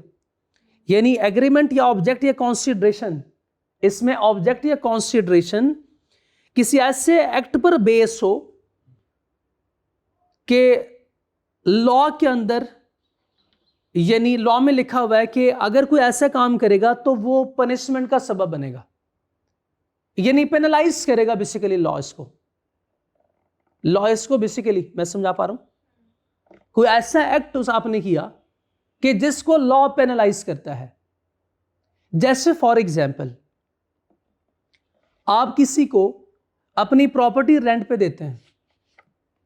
यानी एग्रीमेंट या ऑब्जेक्ट या कॉन्सिडरेशन, इसमें ऑब्जेक्ट या कॉन्सिडरेशन किसी ऐसे एक्ट पर बेस हो कि लॉ के अंदर, यानी लॉ में लिखा हुआ है कि अगर कोई ऐसा काम करेगा तो वो पनिशमेंट का सबब बनेगा, यानी पेनलाइज करेगा बेसिकली लॉ इसको बेसिकली। मैं समझा पा रहा हूं? कोई ऐसा एक्ट आपने किया कि जिसको लॉ पेनलाइज करता है। जैसे फॉर एग्जाम्पल, आप किसी को अपनी प्रॉपर्टी रेंट पे देते हैं।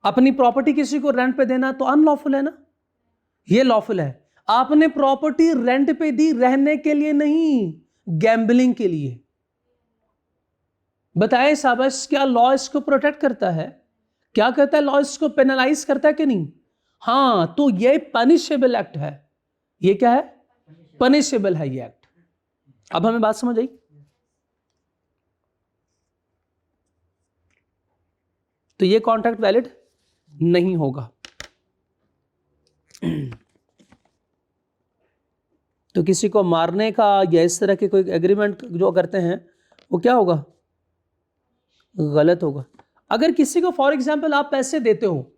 अपनी प्रॉपर्टी किसी को रेंट पे देना तो अनलॉफुल है ना? ये लॉफुल है। आपने प्रॉपर्टी रेंट पे दी रहने के लिए नहीं, गैम्बलिंग के लिए। बताएं शाबाश, क्या लॉ इसको प्रोटेक्ट करता है? क्या करता है? लॉ इसको पेनलाइज करता है कि नहीं? हां, तो ये पनिशेबल एक्ट है। ये क्या है? पनिशेबल है ये एक्ट। अब हमें बात समझ आई? तो ये कॉन्ट्रैक्ट वैलिड नहीं होगा। तो किसी को मारने का या इस तरह के कोई एग्रीमेंट जो करते हैं वो क्या होगा? गलत होगा। अगर किसी को फॉर एग्जाम्पल आप पैसे देते हो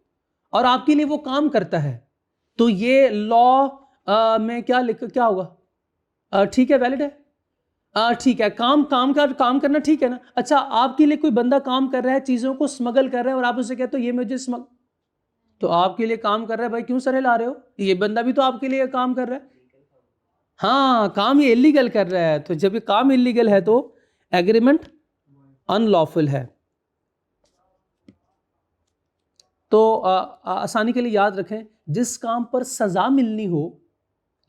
और आपके लिए वो काम करता है, तो ये लॉ में क्या होगा? ठीक है, वैलिड है। ठीक है, काम करना ठीक है ना? अच्छा, आपके लिए कोई बंदा काम कर रहा है, चीजों को स्मगल कर रहा है और आप उसे कहते हो ये मुझे तो आपके लिए काम कर रहा है भाई, क्यों सर ला रहे हो? ये बंदा भी तो आपके लिए काम कर रहा है। हाँ, काम ये इलीगल कर रहा है। तो जब ये काम इलीगल है तो एग्रीमेंट अनलॉफुल है। तो आसानी के लिए याद रखें, जिस काम पर सजा मिलनी हो,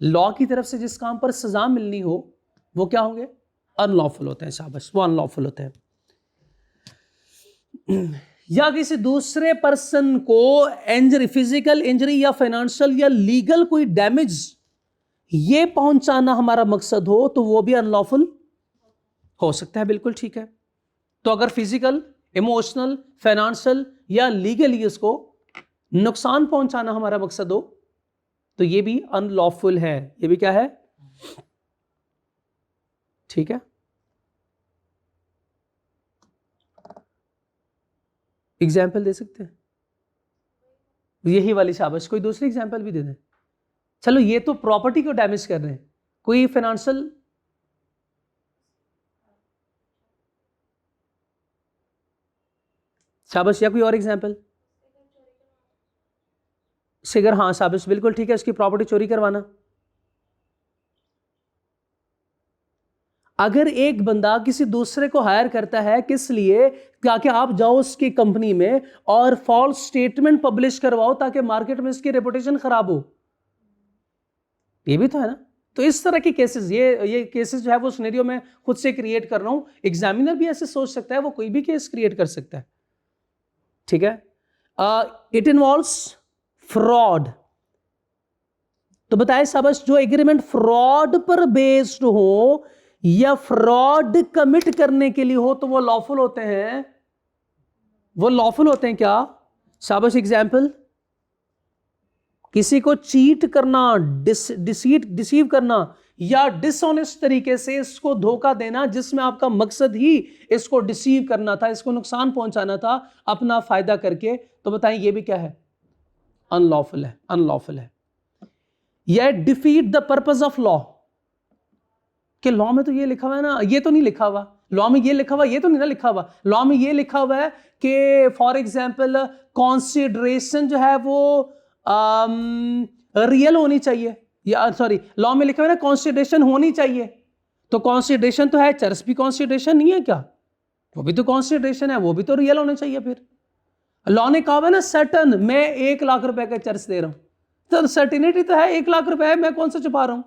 लॉ की तरफ से जिस काम पर सजा मिलनी हो, वो क्या होंगे? अनलॉफुल होते हैं। शाबाश, वो अनलॉफुल होते हैं। या किसी दूसरे पर्सन को इंजरी, फिजिकल इंजरी या फाइनेंशियल या लीगल कोई डैमेज ये पहुंचाना हमारा मकसद हो, तो वो भी अनलॉफुल हो सकता है। बिल्कुल ठीक है। तो अगर फिजिकल, इमोशनल, फाइनेंशियल या लीगली इसको नुकसान पहुंचाना हमारा मकसद हो, तो ये भी अनलॉफुल है। ये भी क्या है? ठीक है। एग्जाम्पल दे सकते हैं? यही वाली। शाबाश, कोई दूसरी एग्जाम्पल भी दे दें। चलो, ये तो प्रॉपर्टी को डैमेज कर रहे हैं। कोई फाइनेंशियल? शाबाश, या कोई और एग्जाम्पल? सिगर, हाँ शाबाश, बिल्कुल ठीक है। उसकी प्रॉपर्टी चोरी करवाना। अगर एक बंदा किसी दूसरे को हायर करता है, किस लिए? ताकि आप जाओ उसकी कंपनी में और फॉल्स स्टेटमेंट पब्लिश करवाओ ताकि मार्केट में इसकी रेपुटेशन खराब हो। ये भी तो है ना? तो इस तरह के केसेस, ये केसेस जो है वो सिनेरियो में खुद से क्रिएट कर रहा हूं। एग्जामिनर भी ऐसे सोच सकता है, वो कोई भी केस क्रिएट कर सकता है। ठीक है। It involves fraud. तो बताए शाबाश, जो एग्रीमेंट फ्रॉड पर बेस्ड हो या फ्रॉड कमिट करने के लिए हो, तो वो लॉफुल होते हैं। वो लॉफुल होते हैं क्या? शाबाश, एग्जाम्पल? किसी को चीट करना, डिसीव करना या डिसऑनेस्ट तरीके से इसको धोखा देना, जिसमें आपका मकसद ही इसको डिसीव करना था, इसको नुकसान पहुंचाना था अपना फायदा करके। तो बताएं, ये भी क्या है? अनलॉफुल है। अनलॉफुल है। यह defeat the purpose of law. कि लॉ में तो ये लिखा हुआ है ना, ये तो नहीं लिखा हुआ। लॉ में ये लिखा हुआ, ये तो नहीं ना लिखा हुआ। लॉ में ये लिखा हुआ है कि फॉर एग्जाम्पल कॉन्सिडरेशन जो है वो रियल होनी चाहिए, या सॉरी, लॉ में लिखा हुआ है ना कॉन्सिडरेशन होनी चाहिए। तो कॉन्सिडरेशन तो है, चर्च भी कॉन्सिडरेशन नहीं है क्या? वो भी तो कंसीडरेशन है, वो भी तो रियल होने चाहिए। फिर लॉ ने कहा है ना सर्टन, मैं 1 लाख रुपए का चर्च दे रहा हूं, तो सर्टिनिटी तो है 1 लाख रुपए है, मैं कौन सा छुपा रहा हूं।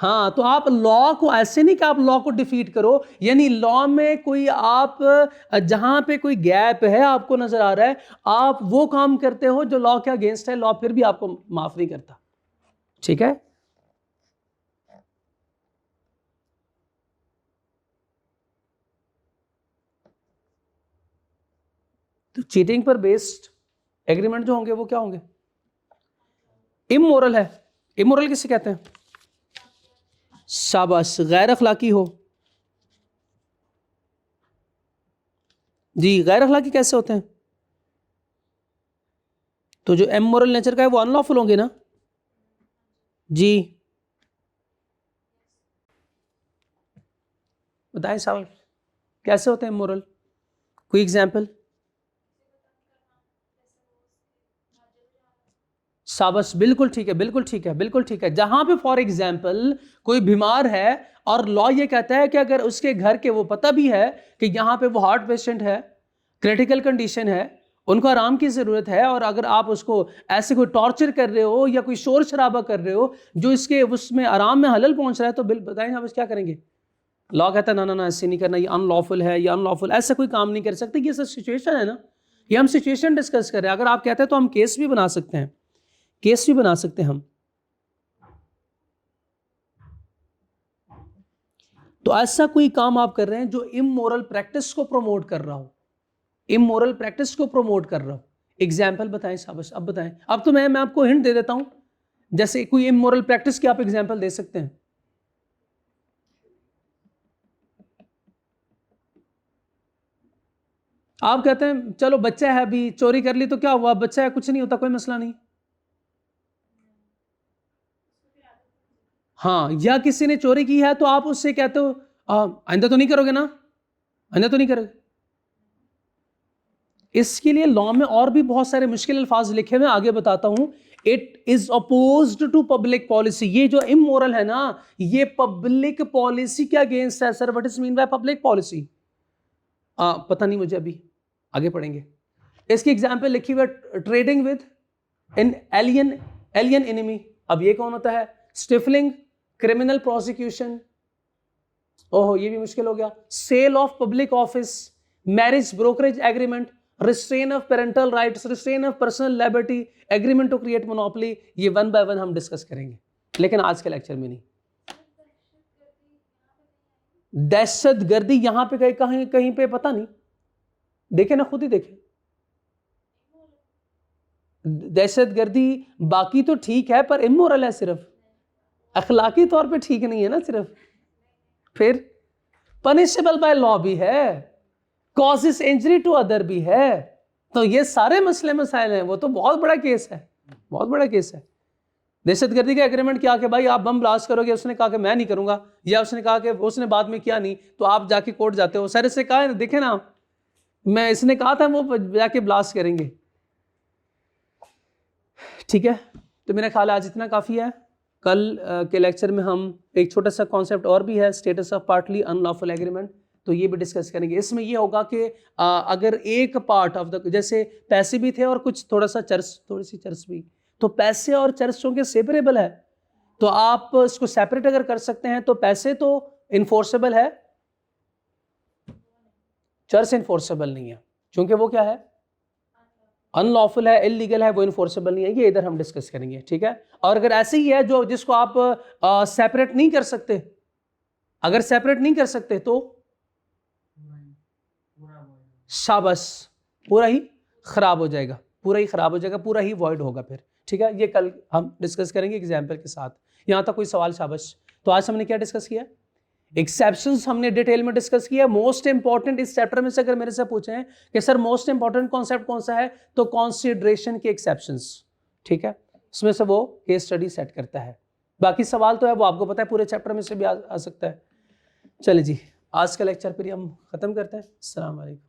हाँ, तो आप लॉ को ऐसे नहीं कि आप लॉ को डिफीट करो, यानी लॉ में कोई आप जहां पे कोई गैप है आपको नजर आ रहा है, आप वो काम करते हो जो लॉ के अगेंस्ट है, लॉ फिर भी आपको माफ नहीं करता। ठीक है, तो चीटिंग पर बेस्ड एग्रीमेंट जो होंगे वो क्या होंगे, इमोरल है। इमोरल किसे कहते हैं, शाबाश, गैर अखलाकी हो जी। गैर अखलाकी कैसे होते हैं, तो जो इमोरल नेचर का है वो अनलॉफुल होंगे ना जी। बताएं साहब कैसे होते हैं इमोरल, कोई एग्जाम्पल। शाबाश, बिल्कुल ठीक है, बिल्कुल ठीक है, बिल्कुल ठीक है। जहां पे फॉर एग्जाम्पल कोई बीमार है और लॉ ये कहता है कि अगर उसके घर के वो पता भी है कि यहाँ पे वो हार्ट पेशेंट है, क्रिटिकल कंडीशन है, उनको आराम की ज़रूरत है, और अगर आप उसको ऐसे कोई टॉर्चर कर रहे हो या कोई शोर शराबा कर रहे हो जो इसके उसमें आराम में हलल पहुंच रहा है, तो बिल बताएं आप क्या करेंगे। लॉ कहता है ना ना ना ऐसे नहीं करना, ये अनलॉफुल है, ये अनलॉफुल, ऐसा कोई काम नहीं कर सकते। ये सब सिचुएशन है ना, ये हम सिचुएशन डिस्कस कर रहे हैं। अगर आप कहते हैं तो हम केस भी बना सकते हैं, केस भी बना सकते हैं हम। तो ऐसा कोई काम आप कर रहे हैं जो इमोरल प्रैक्टिस को प्रमोट कर रहा हो, इमोरल प्रैक्टिस को प्रमोट कर रहा हो। एग्जाम्पल बताएं शाबाश, अब बताएं। अब तो मैं आपको हिंट दे देता हूं, जैसे कोई इमोरल प्रैक्टिस की आप एग्जाम्पल दे सकते हैं। आप कहते हैं चलो बच्चा है, अभी चोरी कर ली तो क्या हुआ, बच्चा है, कुछ नहीं होता, कोई मसला नहीं। हाँ, या किसी ने चोरी की है तो आप उससे कहते हो आइंदा तो नहीं करोगे ना, आइंदा तो नहीं करोगे। इसके लिए लॉ में और भी बहुत सारे मुश्किल अल्फाज लिखे हुए, आगे बताता हूं। It is opposed to public policy. ये जो इमोरल है ना, ये पब्लिक पॉलिसी के अगेंस्ट है। Sir what is mean by public policy, पता नहीं मुझे, अभी आगे पढ़ेंगे। इसकी एग्जाम्पल लिखी हुई है, trading with in alien enemy. अब ये कौन होता है, स्टिफलिंग, क्रिमिनल प्रोसिक्यूशन, ओहो ये भी मुश्किल हो गया, sale of public office, marriage brokerage agreement, restraint of parental rights, restraint of personal liberty, agreement to create monopoly. ये 1 बाय 1 हम डिस्कस करेंगे, लेकिन आज के लेक्चर में नहीं। दहशत गर्दी यहां पे कहीं कहीं पे पता नहीं, देखे ना, खुद ही देखे। दहशत गर्दी बाकी तो ठीक है, पर इमोरल है, सिर्फ अखलाकी तौर पे ठीक नहीं है ना सिर्फ। फिर पनिशेबल बाय लॉ भी है, कॉजेस इंजरी टू अदर भी है। तो ये सारे मसले मसाइल हैं, वो तो बहुत बड़ा केस है, बहुत बड़ा केस है। दहशतगर्दी का एग्रीमेंट क्या कि भाई आप बम ब्लास्ट करोगे, उसने कहा कि मैं नहीं करूंगा, या उसने कहा कि उसने बाद में किया नहीं, तो आप जाके कोर्ट जाते हो, सर इससे कहा देखे ना, मैं इसने कहा था वो जाके ब्लास्ट करेंगे। ठीक है, तो मेरा ख्याल आज इतना काफ़ी है। कल के लेक्चर में हम एक छोटा सा कॉन्सेप्ट और भी है, status of partly unlawful agreement, तो ये भी डिस्कस करेंगे। इसमें ये होगा कि अगर एक पार्ट ऑफ द, जैसे पैसे भी थे और कुछ थोड़ा सा चर्च, थोड़ी सी चर्च भी, तो पैसे और चर्च चूंकि सेपरेबल है, तो आप इसको सेपरेट अगर कर सकते हैं तो पैसे तो इन्फोर्सेबल है, चर्च इन्फोर्सेबल नहीं है, क्योंकि वो क्या है, अनलॉफुल है, इलीगल है, वो इन्फोर्सेबल नहीं है। ये इधर हम डिस्कस करेंगे, ठीक है। और अगर ऐसे ही है जो जिसको आप सेपरेट नहीं कर सकते, अगर सेपरेट नहीं कर सकते तो शाबाश, पूरा ही खराब हो जाएगा, पूरा ही खराब हो जाएगा, पूरा ही वॉइड होगा फिर, ठीक है। ये कल हम डिस्कस करेंगे एग्जाम्पल के साथ। यहां तक कोई सवाल शाबाश। तो आज हमने क्या डिस्कस किया, एक्सेप्शंस हमने डिटेल में डिस्कस किया। मोस्ट इंपॉर्टेंट इस चैप्टर में से अगर मेरे से पूछे कि सर मोस्ट इंपॉर्टेंट कॉन्सेप्ट कौन सा है, तो कंसीडरेशन के एक्सेप्शंस, ठीक है, इसमें से वो केस स्टडी सेट करता है। बाकी सवाल तो है वो आपको पता है, पूरे चैप्टर में से भी आ सकता है। चलिए जी, आज का लेक्चर फिर हम खत्म करते हैं। अस्सलाम वालेकुम।